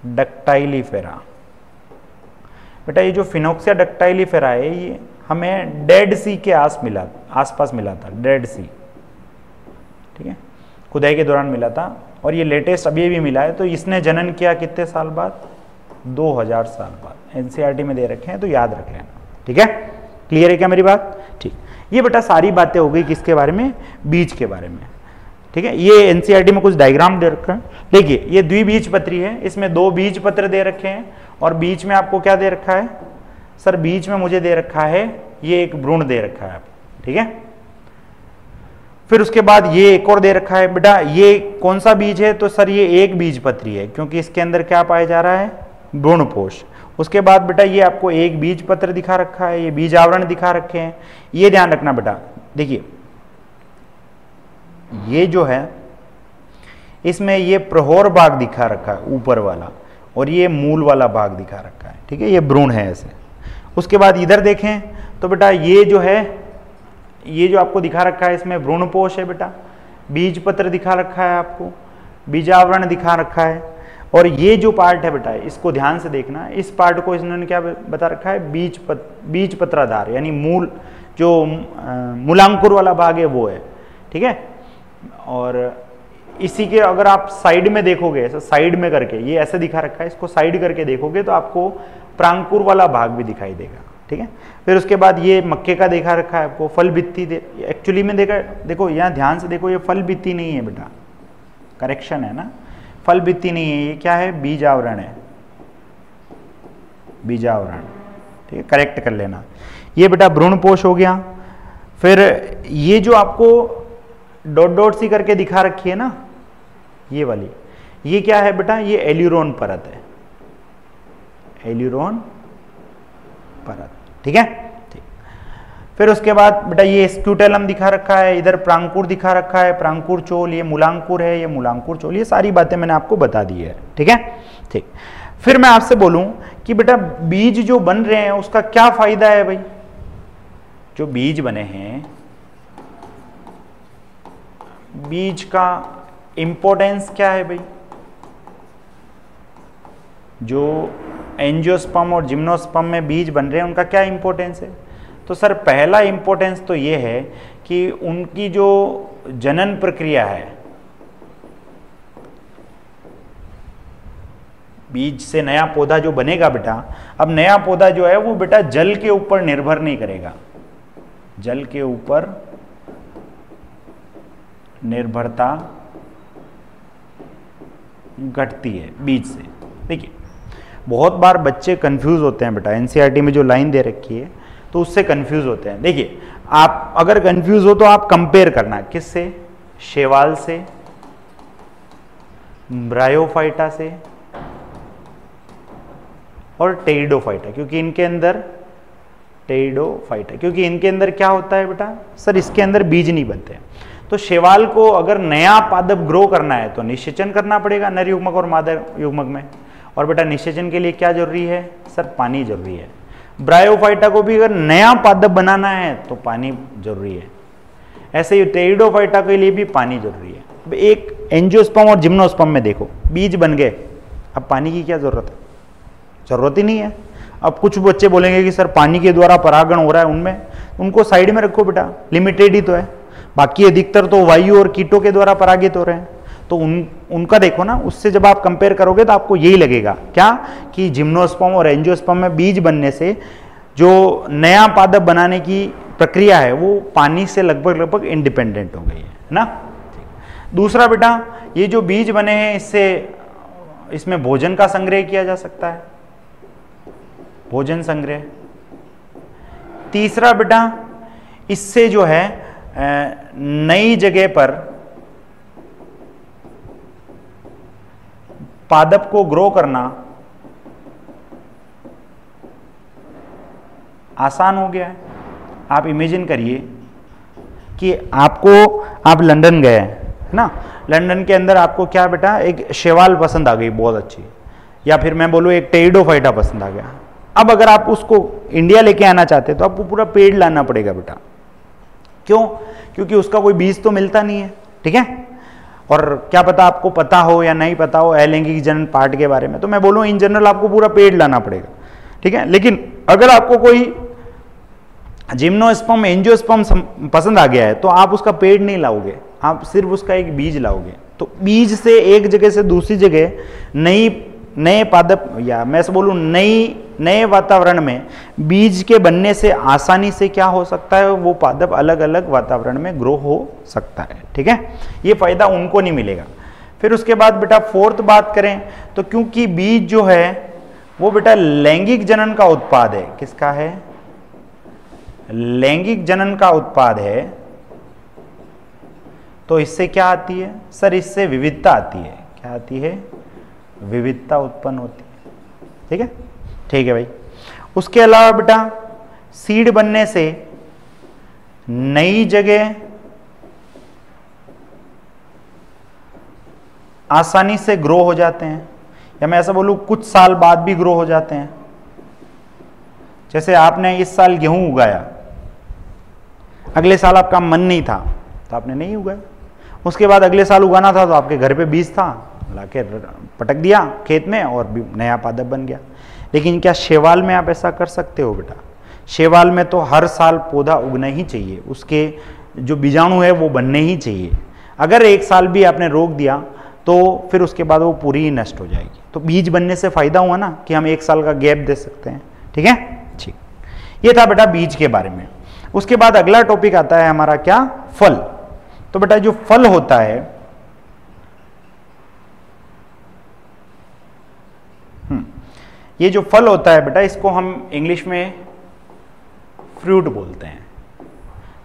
डक्टाइलिफेरा। बेटा ये जो फिनोक्सिया डक्टाइलिफेरा है ये हमें डेड सी के आसपास मिला था, डेड सी, ठीक है, खुदाई के दौरान मिला था। और ये लेटेस्ट अभी भी मिला है। तो इसने जनन किया कितने साल बाद? 2000 साल बाद। एनसीईआरटी में दे रखे हैं तो याद रख लेना, ठीक है। क्लियर है क्या मेरी बात? ठीक। ये बेटा सारी बातें हो गई किसके बारे में? बीज के बारे में, ठीक है। ये एनसीईआरटी में कुछ डायग्राम दे रखा है। देखिए ये द्विबीजपत्री है, इसमें 2 बीज पत्र दे रखे हैं और बीच में आपको क्या दे रखा है? सर बीच में मुझे दे रखा है ये एक भ्रूण दे रखा है, ठीक है। फिर उसके बाद ये एक और दे रखा है। बेटा ये कौन सा बीज है? तो सर ये एक बीजपत्री है, क्योंकि इसके अंदर क्या पाया जा रहा है? भ्रूणपोष। उसके बाद बेटा ये आपको एक बीज पत्र दिखा रखा है, ये बीज आवरण दिखा रखे हैं। ये ध्यान रखना बेटा, देखिए ये जो है इसमें ये प्रहौर भाग दिखा रखा है ऊपर वाला, और ये मूल वाला भाग दिखा रखा है, ठीक है। ये भ्रूण है ऐसे। उसके बाद इधर देखें तो बेटा ये जो है, ये जो आपको दिखा रखा है इसमें भ्रूणपोष है बेटा, बीज पत्र दिखा रखा है आपको, बीजावरण दिखा रखा है। और ये जो पार्ट है बेटा इसको ध्यान से देखना, इस पार्ट को इन्होंने क्या बता रखा है? बीज पत्राधार, यानी मूल, जो मूलांकुर वाला भाग है वो है, ठीक है। और इसी के अगर आप साइड में देखोगे, ऐसा साइड में करके, ये ऐसे दिखा रखा है, इसको साइड करके देखोगे तो आपको प्रांकुर वाला भाग भी दिखाई देगा, ठीक है। फिर उसके बाद ये मक्के का देखा रखा है आपको, फल भित्ति। एक्चुअली में देखो यहाँ ध्यान से देखो, ये फल भित्ति नहीं है बेटा, करेक्शन है ना, फल भित्ति नहीं है, ये क्या है? बीज आवरण है, बीज आवरण, ठीक है, करेक्ट कर लेना। ये बेटा भ्रूणपोष हो गया। फिर ये जो आपको डॉट डॉट सी करके दिखा रखी है ना, ये वाली, ये क्या है बेटा? ये एल्यूरोन परत है, एल्यूरोन परत, ठीक है, ठीक। फिर उसके बाद बेटा ये स्क्यूटेलम दिखा रखा है, इधर प्रांकुर दिखा रखा है, प्रांकुर चोल, ये मूलांकुर है, ये मूलांकुर चोल। ये सारी बातें मैंने आपको बता दी है, ठीक है, ठीक। फिर मैं आपसे बोलूं कि बेटा बीज जो बन रहे हैं उसका क्या फायदा है भाई? जो बीज बने हैं, बीज का इंपॉर्टेंस क्या है भाई? जो एंजियोस्पर्म और जिम्नोस्पर्म में बीज बन रहे हैं उनका क्या इंपॉर्टेंस है? तो सर पहला इंपॉर्टेंस तो ये है कि उनकी जो जनन प्रक्रिया है, बीज से नया पौधा जो बनेगा बेटा, अब नया पौधा जो है वो बेटा जल के ऊपर निर्भर नहीं करेगा, जल के ऊपर निर्भरता घटती है बीज से। देखिए बहुत बार बच्चे कंफ्यूज होते हैं बेटा, एनसीईआरटी में जो लाइन दे रखी है तो उससे कंफ्यूज होते हैं। देखिए आप अगर कंफ्यूज हो तो आप कंपेयर करना किससे? शैवाल से, ब्रायोफाइटा से और टेरिडोफाइटा, क्योंकि इनके अंदर टेरिडोफाइटा, क्योंकि इनके अंदर क्या होता है बेटा, सर इसके अंदर बीज नहीं बनते। तो शैवाल को अगर नया पादप ग्रो करना है तो निषेचन करना पड़ेगा नर युग्मक और मादा युग्मक में, और बेटा निषेचन के लिए क्या जरूरी है, सर पानी जरूरी है। ब्रायोफाइटा को भी अगर नया पादप बनाना है तो पानी जरूरी है, ऐसे ही टेरिडोफाइटा के लिए भी पानी जरूरी है। अब एक एंजियोस्पर्म और जिम्नोस्पर्म में देखो, बीज बन गए, अब पानी की क्या जरूरत है, जरूरत ही नहीं है। अब कुछ बच्चे बोलेंगे कि सर पानी के द्वारा परागण हो रहा है उनमें, उनको साइड में रखो बेटा, लिमिटेड ही तो है, बाकी अधिकतर तो वायु और कीटों के द्वारा परागित हो रहे हैं। तो उनका देखो ना, उससे जब आप कंपेयर करोगे तो आपको यही लगेगा क्या कि जिम्नोस्पर्म और एंजियोस्पर्म में बीज बनने से जो नया पादप बनाने की प्रक्रिया है वो पानी से लगभग इंडिपेंडेंट हो गई है ना। दूसरा बेटा, ये जो बीज बने हैं इसमें भोजन का संग्रह किया जा सकता है, भोजन संग्रह। तीसरा बेटा, इससे जो है नई जगह पर पादप को ग्रो करना आसान हो गया है। आप इमेजिन करिए कि आप लंदन गए है ना, लंदन के अंदर आपको क्या बेटा, एक शैवाल पसंद आ गई बहुत अच्छी, या फिर मैं बोलूँ एक टेरिडोफाइटा पसंद आ गया। अब अगर आप उसको इंडिया लेके आना चाहते हैं तो आपको पूरा पेड़ लाना पड़ेगा बेटा। क्यों? क्योंकि उसका कोई बीज तो मिलता नहीं है, ठीक है। और क्या पता आपको पता हो या नहीं पता हो अलैंगिक जनन पार्ट के बारे में, तो मैं बोलूँ इन जनरल आपको पूरा पेड़ लाना पड़ेगा, ठीक है। लेकिन अगर आपको कोई जिम्नोस्पर्म एंजियोस्पर्म पसंद आ गया है तो आप उसका पेड़ नहीं लाओगे, आप सिर्फ उसका एक बीज लाओगे। तो बीज से एक जगह से दूसरी जगह नए पादप, या मैं से बोलूँ नए वातावरण में बीज के बनने से आसानी से क्या हो सकता है, वो पादप अलग अलग वातावरण में ग्रो हो सकता है, ठीक है। ये फायदा उनको नहीं मिलेगा। फिर उसके बाद बेटा फोर्थ बात करें तो क्योंकि बीज जो है वो बेटा लैंगिक जनन का उत्पाद है, किसका है, लैंगिक जनन का उत्पाद है, तो इससे क्या आती है, सर इससे विविधता आती है। क्या आती है, विविधता उत्पन्न होती है, ठीक है, ठीक है भाई। उसके अलावा बेटा सीड बनने से नई जगह आसानी से ग्रो हो जाते हैं, या मैं ऐसा बोलूं कुछ साल बाद भी ग्रो हो जाते हैं। जैसे आपने इस साल गेहूं उगाया, अगले साल आपका मन नहीं था तो आपने नहीं उगाया, उसके बाद अगले साल उगाना था तो आपके घर पे बीज था, लाके पटक दिया खेत में और भी नया पादप बन गया। लेकिन क्या शैवाल में आप ऐसा कर सकते हो बेटा? शैवाल में तो हर साल पौधा उगना ही चाहिए, उसके जो बीजाणु है वो बनने ही चाहिए। अगर एक साल भी आपने रोक दिया तो फिर उसके बाद वो पूरी ही नष्ट हो जाएगी। तो बीज बनने से फायदा हुआ ना कि हम एक साल का गैप दे सकते हैं, ठीक है, ठीक। ये था बेटा बीज के बारे में। उसके बाद अगला टॉपिक आता है हमारा क्या, फल। तो बेटा जो फल होता है, ये जो फल होता है बेटा, इसको हम इंग्लिश में फ्रूट बोलते हैं,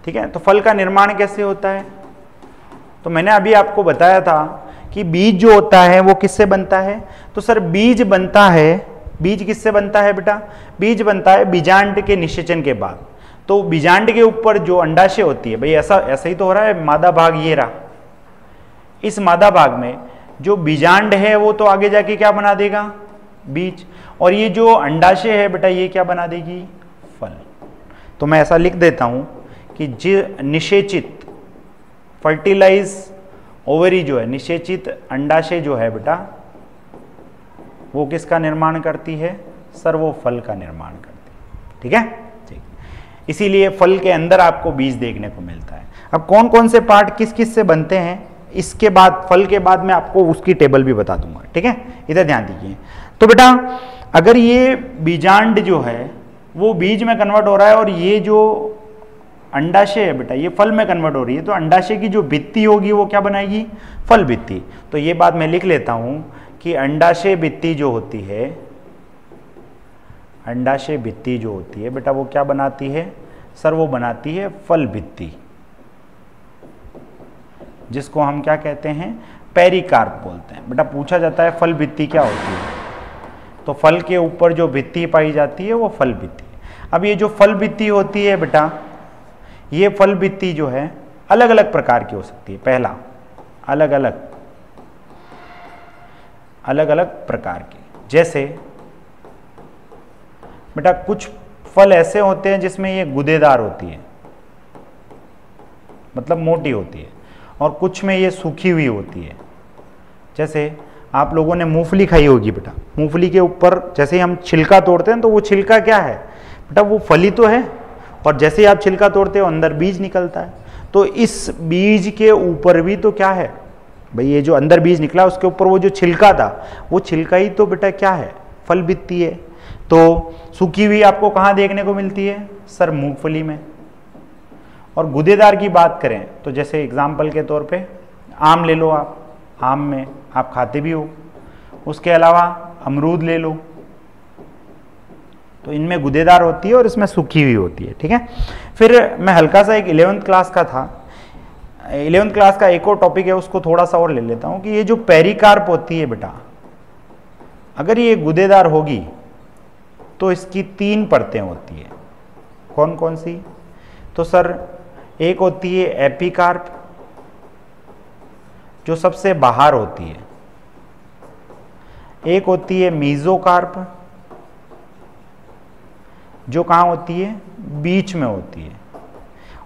ठीक है। तो फल का निर्माण कैसे होता है? तो मैंने अभी आपको बताया था कि बीज जो होता है वो किससे बनता है। तो सर बीज बनता है, बीज किससे बनता है बेटा? बीज बनता है बीजांड के निषेचन के बाद। तो बीजांड के ऊपर जो अंडाशय होती है, भाई ऐसा ही तो हो रहा है, मादा भाग ये रहा, इस मादा भाग में जो बीजांड है वो तो आगे जाके क्या बना देगा, बीज, और ये जो अंडाशय है बेटा ये क्या बना देगी, फल। तो मैं ऐसा लिख देता हूं कि निषेचित फर्टिलाइज ओवरी जो है, निषेचित अंडाशय जो है बेटा वो किसका निर्माण करती है, सर वो फल का निर्माण करती है, ठीक है, ठीक। इसीलिए फल के अंदर आपको बीज देखने को मिलता है। अब कौन कौन से पार्ट किस किस से बनते हैं, इसके बाद फल के बाद मैं आपको उसकी टेबल भी बता दूंगा, ठीक है, इधर ध्यान दीजिए। तो बेटा अगर ये बीजांड जो है वो बीज में कन्वर्ट हो रहा है और ये जो अंडाशय है बेटा ये फल में कन्वर्ट हो रही है, तो अंडाशय की जो भित्ति होगी वो क्या बनाएगी, फल भित्ति। तो ये बात मैं लिख लेता हूं कि अंडाशय भित्ति जो होती है, अंडाशय भित्ति जो होती है बेटा वो क्या बनाती है, सर वो बनाती है फल भित्ति, जिसको हम क्या कहते हैं, पेरिकार्प बोलते हैं। बेटा पूछा जाता है फल भित्ति क्या होती है, तो फल के ऊपर जो भित्ति पाई जाती है वो फल भित्ति। अब ये जो फल भित्ति होती है बेटा, ये फल भित्ति जो है अलग अलग प्रकार की हो सकती है। पहला, अलग अलग प्रकार की, जैसे बेटा कुछ फल ऐसे होते हैं जिसमें ये गुदेदार होती है, मतलब मोटी होती है, और कुछ में ये सूखी हुई होती है। जैसे आप लोगों ने मूंगफली खाई होगी बेटा, मूंगफली के ऊपर जैसे ही हम छिलका तोड़ते हैं तो वो छिलका क्या है बेटा, वो फली तो है, और जैसे ही आप छिलका तोड़ते हो अंदर बीज निकलता है। तो इस बीज के ऊपर भी तो क्या है भाई, ये जो अंदर बीज निकला उसके ऊपर वो जो छिलका था, वो छिलका ही तो बेटा क्या है, फल भित्ति है। तो सूखी हुई आपको कहाँ देखने को मिलती है सर, मूंगफली में। और गुदेदार की बात करें तो जैसे एग्जाम्पल के तौर पे आम ले लो आप, आम में आप खाते भी हो। उसके अलावा अमरूद ले लो, तो इनमें गुदेदार होती है और इसमें सूखी हुई होती है। ठीक है, फिर मैं हल्का सा एक 11th क्लास का था, 11th क्लास का एक और टॉपिक है, उसको थोड़ा सा और ले लेता हूँ कि ये जो पेरिकार्प होती है बेटा, अगर ये गुदेदार होगी तो इसकी 3 परतें होती है। कौन कौन सी? तो सर एक होती है एपिकार्प, जो सबसे बाहर होती है। एक होती है मीजोकार्प, जो कहाँ होती है, बीच में होती है।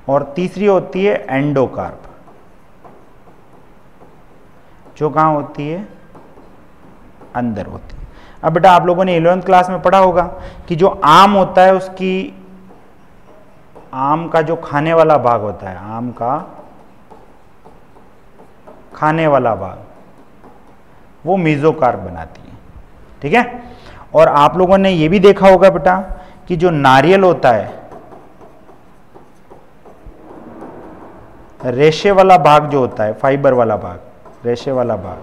और तीसरी होती है एंडोकार्प, जो कहाँ होती है, अंदर होती है। अब बेटा आप लोगों ने 11th क्लास में पढ़ा होगा कि जो आम होता है उसकी, आम का जो खाने वाला भाग होता है, आम का खाने वाला भाग, वो मीजोकार्प बनाती है। ठीक है, और आप लोगों ने ये भी देखा होगा बेटा कि जो नारियल होता है, रेशे वाला भाग जो होता है, फाइबर वाला भाग, रेशे वाला भाग,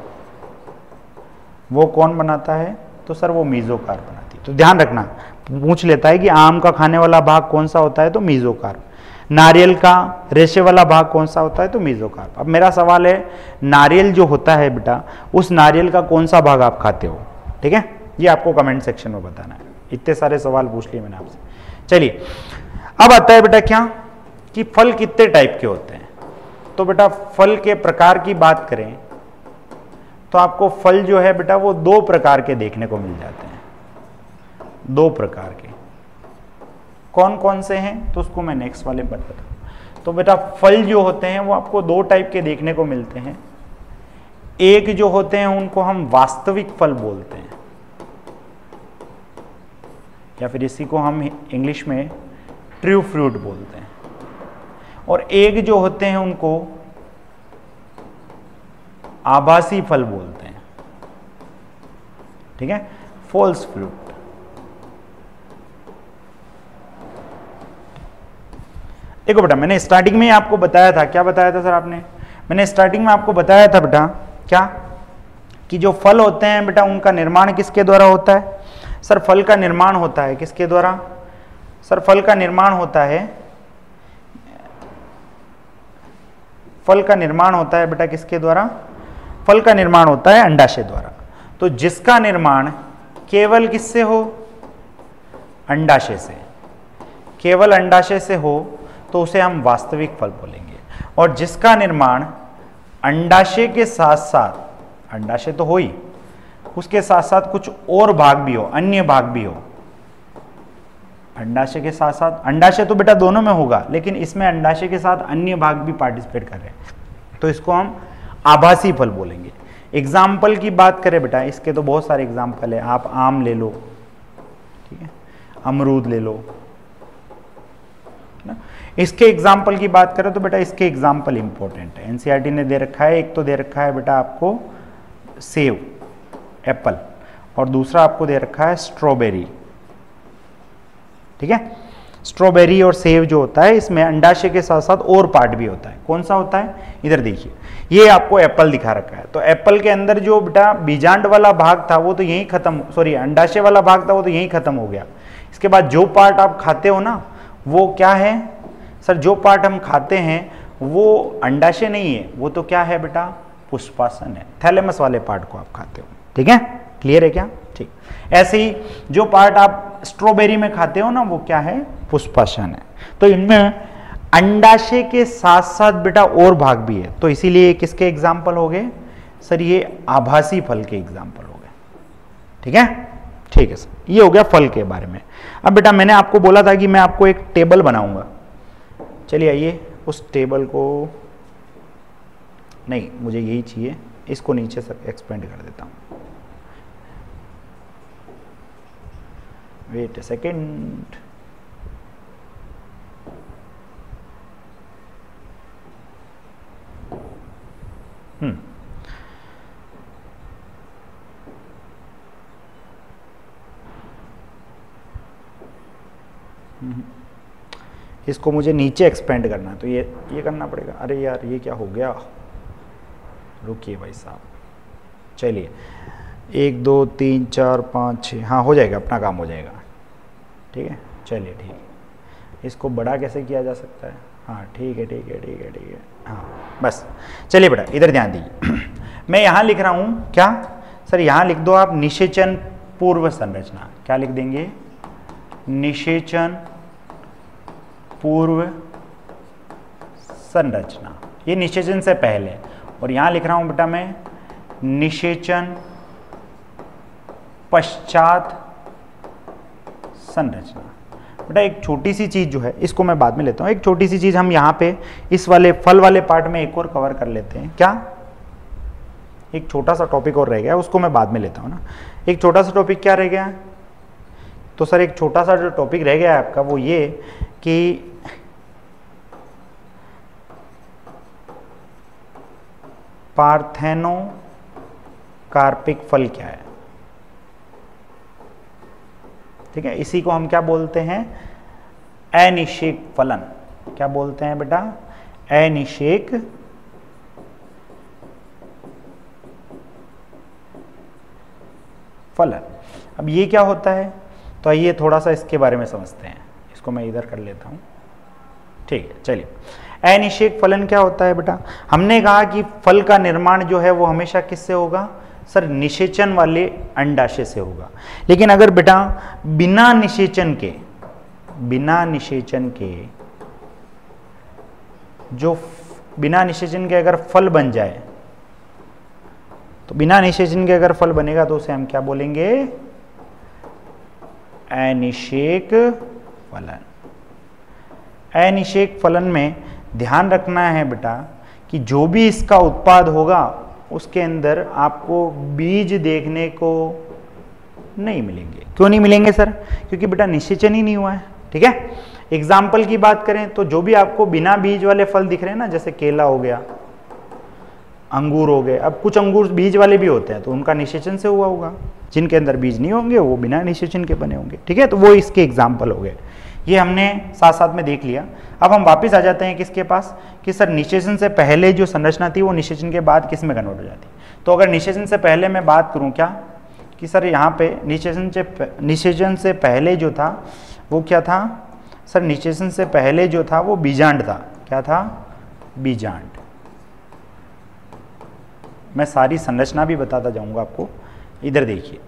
वो कौन बनाता है? तो सर वो मीजोकार्प बनाती है। तो ध्यान रखना, पूछ लेता है कि आम का खाने वाला भाग कौन सा होता है, तो मीजोकार्प। नारियल का रेशे वाला भाग कौन सा होता है, तो मीजोकार्प। अब मेरा सवाल है, नारियल जो होता है बेटा, उस नारियल का कौन सा भाग आप खाते हो? ठीक है, ये आपको कमेंट सेक्शन में बताना है। इतने सारे सवाल पूछ लिए मैंने आपसे। चलिए, अब आता है बेटा क्या कि फल कितने टाइप के होते हैं। तो बेटा फल के प्रकार की बात करें तो आपको फल जो है बेटा वो 2 प्रकार के देखने को मिल जाते हैं। 2 प्रकार के, कौन कौन से हैं तो उसको मैं नेक्स्ट वाले पर बताऊं। तो बेटा फल जो होते हैं वो आपको 2 टाइप के देखने को मिलते हैं। एक जो होते हैं उनको हम वास्तविक फल बोलते हैं, या फिर इसी को हम इंग्लिश में ट्रू फ्रूट बोलते हैं। और एक जो होते हैं उनको आभासी फल बोलते हैं। ठीक है, फॉल्स फ्रूट। देखो बेटा, मैंने स्टार्टिंग में आपको बताया था, क्या बताया था सर आपने? मैंने स्टार्टिंग में आपको बताया था बेटा क्या, कि जो फल होते हैं बेटा उनका निर्माण किसके द्वारा होता है? सर फल का निर्माण होता है किसके द्वारा? सर फल का निर्माण होता है, फल का निर्माण होता है बेटा किसके द्वारा? फल का निर्माण होता है अंडाशय द्वारा। तो जिसका निर्माण केवल किससे हो? अंडाशय से। केवल अंडाशय से हो तो उसे हम वास्तविक फल बोलेंगे। और जिसका निर्माण अंडाशय के साथ साथ, अंडाशय तो हो ही, उसके साथ साथ कुछ और भाग भी हो, अन्य भाग भी हो। अंडाशय के साथ साथ, अंडाशय तो बेटा दोनों में होगा, लेकिन इसमें अंडाशय के साथ अन्य भाग भी पार्टिसिपेट कर रहे हैं, तो इसको हम आभासी फल बोलेंगे। एग्जाम्पल की बात करें बेटा, इसके तो बहुत सारे एग्जाम्पल है। आप आम ले लो, ठीक है, अमरूद ले लो ना। इसके एग्जाम्पल की बात करें तो बेटा इसके एग्जाम्पल इंपॉर्टेंट है, एनसीईआरटी ने दे रखा है। एक तो दे रखा है बेटा आपको सेब, एप्पल, और दूसरा आपको दे रखा है स्ट्रॉबेरी। ठीक है, स्ट्रॉबेरी और सेब जो होता है इसमें अंडाशय के साथ साथ और पार्ट भी होता है। कौन सा होता है? इधर देखिए, ये आपको एप्पल दिखा रखा है। तो एप्पल के अंदर जो बेटा बीजांड वाला भाग था वो तो यहीं खत्म, सॉरी अंडाशय वाला भाग था वो तो यहीं खत्म हो गया। इसके बाद जो पार्ट आप खाते हो ना वो क्या है? सर जो पार्ट हम खाते हैं वो अंडाशय नहीं है, वो तो क्या है बेटा? पुष्पासन है, थैलेमस वाले पार्ट को आप खाते हो। ठीक है, क्लियर है क्या? ठीक। ऐसे ही जो पार्ट आप स्ट्रॉबेरी में खाते हो ना, वो क्या है? पुष्पाशन है। तो इनमें अंडाशय के साथ साथ बेटा और भाग भी है, तो इसीलिए किसके एग्जाम्पल हो गए सर? ये आभासी फल के एग्जाम्पल हो गए। ठीक है, ठीक है सर, ये हो गया फल के बारे में। अब बेटा मैंने आपको बोला था कि मैं आपको एक टेबल बनाऊंगा। चलिए आइए उस टेबल को, नहीं मुझे यही चाहिए, इसको नीचे से एक्सपेंड कर देता हूं। Wait a second. इसको मुझे नीचे एक्सपेंड करना है, तो ये करना पड़ेगा। अरे यार ये क्या हो गया, रुकिए भाई साहब। चलिए 1 2 3 4 5 6, हाँ हो जाएगा, अपना काम हो जाएगा। ठीक है, चलिए ठीक है। इसको बड़ा कैसे किया जा सकता है? हाँ ठीक है ठीक है ठीक है ठीक है, हाँ बस। चलिए बेटा इधर ध्यान दीजिए। मैं यहाँ लिख रहा हूँ क्या सर? यहाँ लिख दो आप निषेचन पूर्व संरचना। क्या लिख देंगे? निषेचन पूर्व संरचना। ये निषेचन से पहले। और यहां लिख रहा हूं बेटा मैं निषेचन पश्चात संरचना। बेटा एक छोटी सी चीज जो है, इसको मैं बाद में लेता हूं। एक छोटी सी चीज हम यहां पे इस वाले फल वाले पार्ट में एक और कवर कर लेते हैं। क्या? एक छोटा सा टॉपिक और रह गया, उसको मैं बाद में लेता हूं ना। एक छोटा सा टॉपिक क्या रह गया? तो सर एक छोटा सा जो टॉपिक रह गया है आपका, वो ये कि पार्थेनो कार्पिक फल क्या है। ठीक है, इसी को हम क्या बोलते हैं? अनिषेक फलन। क्या बोलते हैं बेटा? अनिषेक फलन। अब ये क्या होता है? तो आइए थोड़ा सा इसके बारे में समझते हैं। इसको मैं इधर कर लेता हूं। ठीक है, चलिए। अनिषेक फलन क्या होता है बेटा? हमने कहा कि फल का निर्माण जो है वो हमेशा किससे होगा सर? निषेचन वाले अंडाशय से होगा। लेकिन अगर बेटा बिना निषेचन के अगर फल बन जाए, तो बिना निषेचन के अगर फल बनेगा तो उसे हम क्या बोलेंगे? अनिषेक फलन। अनिषेक फलन में ध्यान रखना है बेटा कि जो भी इसका उत्पाद होगा उसके अंदर आपको बीज देखने को नहीं मिलेंगे। क्यों नहीं मिलेंगे सर? क्योंकि बेटा निषेचन ही नहीं हुआ है। ठीक है, एग्जाम्पल की बात करें तो जो भी आपको बिना बीज वाले फल दिख रहे हैं ना, जैसे केला हो गया, अंगूर हो गए। अब कुछ अंगूर बीज वाले भी होते हैं तो उनका निषेचन से हुआ होगा, जिनके अंदर बीज नहीं होंगे वो बिना निषेचन के बने होंगे। ठीक है, तो वो इसके एग्जाम्पल हो गए। ये हमने साथ साथ में देख लिया। अब हम वापस आ जाते हैं किसके पास कि सर निषेचन से पहले जो संरचना थी वो निषेचन के बाद किस में कन्वर्ट हो जाती। तो अगर निषेचन से पहले मैं बात करूं क्या कि सर यहाँ पे निषेचन से पहले जो था वो क्या था सर? निषेचन से पहले जो था वो बीजांड था। क्या था? बीजांड। मैं सारी संरचना भी बताता जाऊंगा आपको। इधर देखिए,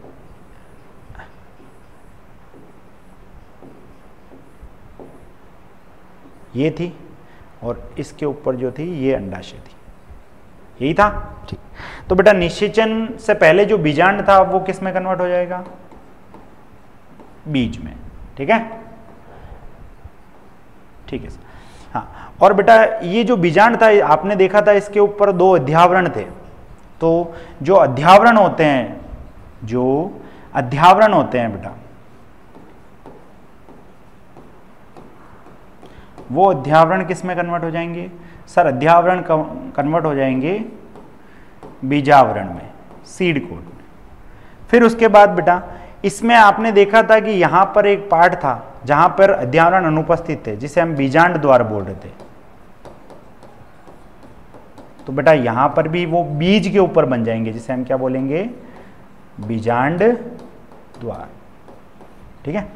ये थी और इसके ऊपर जो थी ये अंडाशय थी, यही था। ठीक, तो बेटा निषेचन से पहले जो बीजांड था वो किस में कन्वर्ट हो जाएगा? बीज में। ठीक है, ठीक है। हाँ, और बेटा ये जो बीजांड था आपने देखा था इसके ऊपर 2 अध्यावरण थे। तो जो अध्यावरण होते हैं बेटा, वो अध्यावरण किस में कन्वर्ट हो जाएंगे सर? अध्यावरण कन्वर्ट हो जाएंगे बीजावरण में, सीड कोड में। फिर उसके बाद बेटा इसमें आपने देखा था कि यहां पर एक पार्ट था जहां पर अध्यावरण अनुपस्थित थे, जिसे हम बीजांड द्वार बोल रहे थे। तो बेटा यहां पर भी वो बीज के ऊपर बन जाएंगे, जिसे हम क्या बोलेंगे? बीजांड द्वार। ठीक है,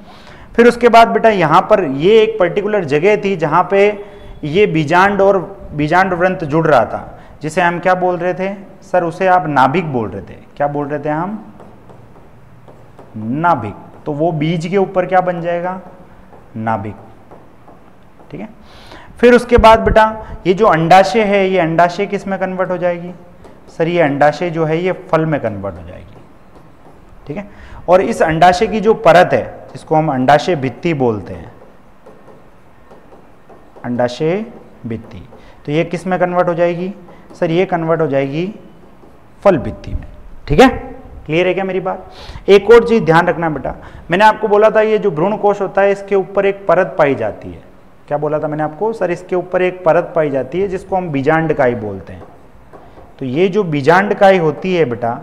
फिर उसके बाद बेटा यहां पर ये एक पर्टिकुलर जगह थी जहां पे ये बीजांड और बीजांड व्रंत जुड़ रहा था, जिसे हम क्या बोल रहे थे सर? उसे आप नाभिक बोल रहे थे। क्या बोल रहे थे हम? नाभिक, तो वो बीज के ऊपर क्या बन जाएगा, नाभिक। ठीक है, फिर उसके बाद बेटा ये जो अंडाशय है, ये अंडाशय किस में कन्वर्ट हो जाएगी, सर ये अंडाशय जो है ये फल में कन्वर्ट हो जाएगी। ठीक है, और इस अंडाशय की जो परत है जिसको हम अंडाशय भित्ति बोलते हैं, अंडाशय भित्ति, तो ये किस में कन्वर्ट हो जाएगी, सर ये कन्वर्ट हो जाएगी फल भित्ति में। ठीक है, क्लियर है क्या मेरी बात। एक और चीज ध्यान रखना बेटा, मैंने आपको बोला था ये जो भ्रूण कोश होता है इसके ऊपर एक परत पाई जाती है, क्या बोला था मैंने आपको, सर इसके ऊपर एक परत पाई जाती है जिसको हम बीजांडकाई बोलते हैं। तो ये जो बीजांडकाई होती है बेटा,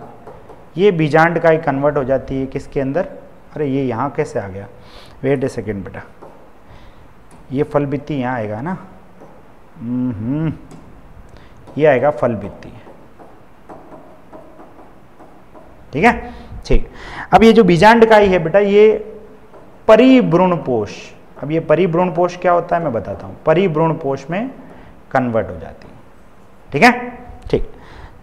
ये बीजांडकाई कन्वर्ट हो जाती है किसके अंदर, अरे ये यहाँ कैसे आ गया, वेट ए सेकेंड बेटा, ये फल भित्ति यहाँ आएगा ना, ये आएगा फल भित्ति। ठीक है, ठीक। अब ये जो बीजांडकाई है बेटा ये परिभ्रूणपोष, अब ये परिभ्रूणपोष क्या होता है मैं बताता हूं, परिभ्रूणपोष में कन्वर्ट हो जाती है। ठीक है, ठीक।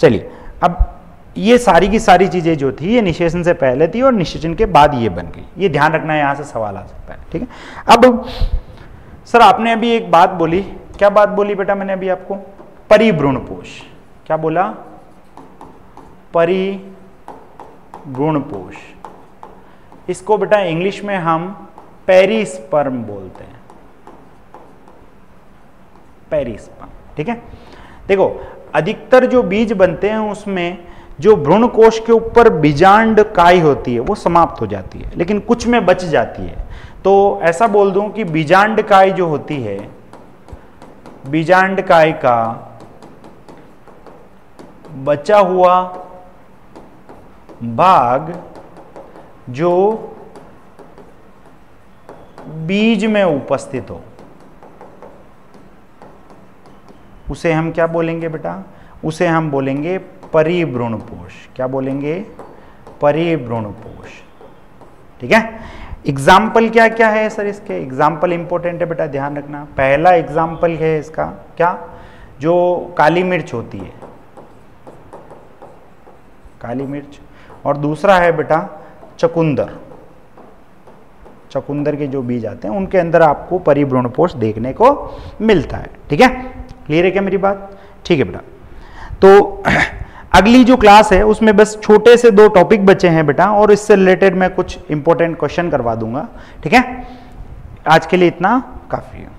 चलिए, अब ये सारी की सारी चीजें जो थी ये निषेचन से पहले थी और निषेचन के बाद ये बन गई, ये ध्यान रखना है, यहां से सवाल आ सकता है। ठीक है, अब सर आपने अभी एक बात बोली, क्या बात बोली बेटा मैंने अभी आपको, परिभ्रूणपोष, क्या बोला, परिभ्रूणपोष, इसको बेटा इंग्लिश में हम पेरिस्पर्म बोलते हैं, पेरिस्पर्म। ठीक है, देखो अधिकतर जो बीज बनते हैं उसमें जो भ्रूण कोश के ऊपर बीजांडकाई होती है वो समाप्त हो जाती है, लेकिन कुछ में बच जाती है। तो ऐसा बोल दूं कि बीजांडकाई जो होती है, बीजांडकाई का बचा हुआ भाग जो बीज में उपस्थित हो उसे हम क्या बोलेंगे बेटा, उसे हम बोलेंगे परिभ्रूणपोष। क्या बोलेंगे, परिभ्रूणपोष। ठीक है, एग्जाम्पल क्या क्या है सर इसके, एग्जाम्पल इंपॉर्टेंट है बेटा, ध्यान रखना। पहला एग्जाम्पल है इसका क्या, जो काली मिर्च होती है, काली मिर्च, और दूसरा है बेटा चकुंदर, चकुंदर के जो बीज आते हैं उनके अंदर आपको परिभ्रूणपोष देखने को मिलता है। ठीक है, क्लियर है क्या मेरी बात। ठीक है बेटा, तो अगली जो क्लास है उसमें बस छोटे से 2 टॉपिक बचे हैं बेटा, और इससे रिलेटेड मैं कुछ इंपॉर्टेंट क्वेश्चन करवा दूंगा। ठीक है, आज के लिए इतना काफी है।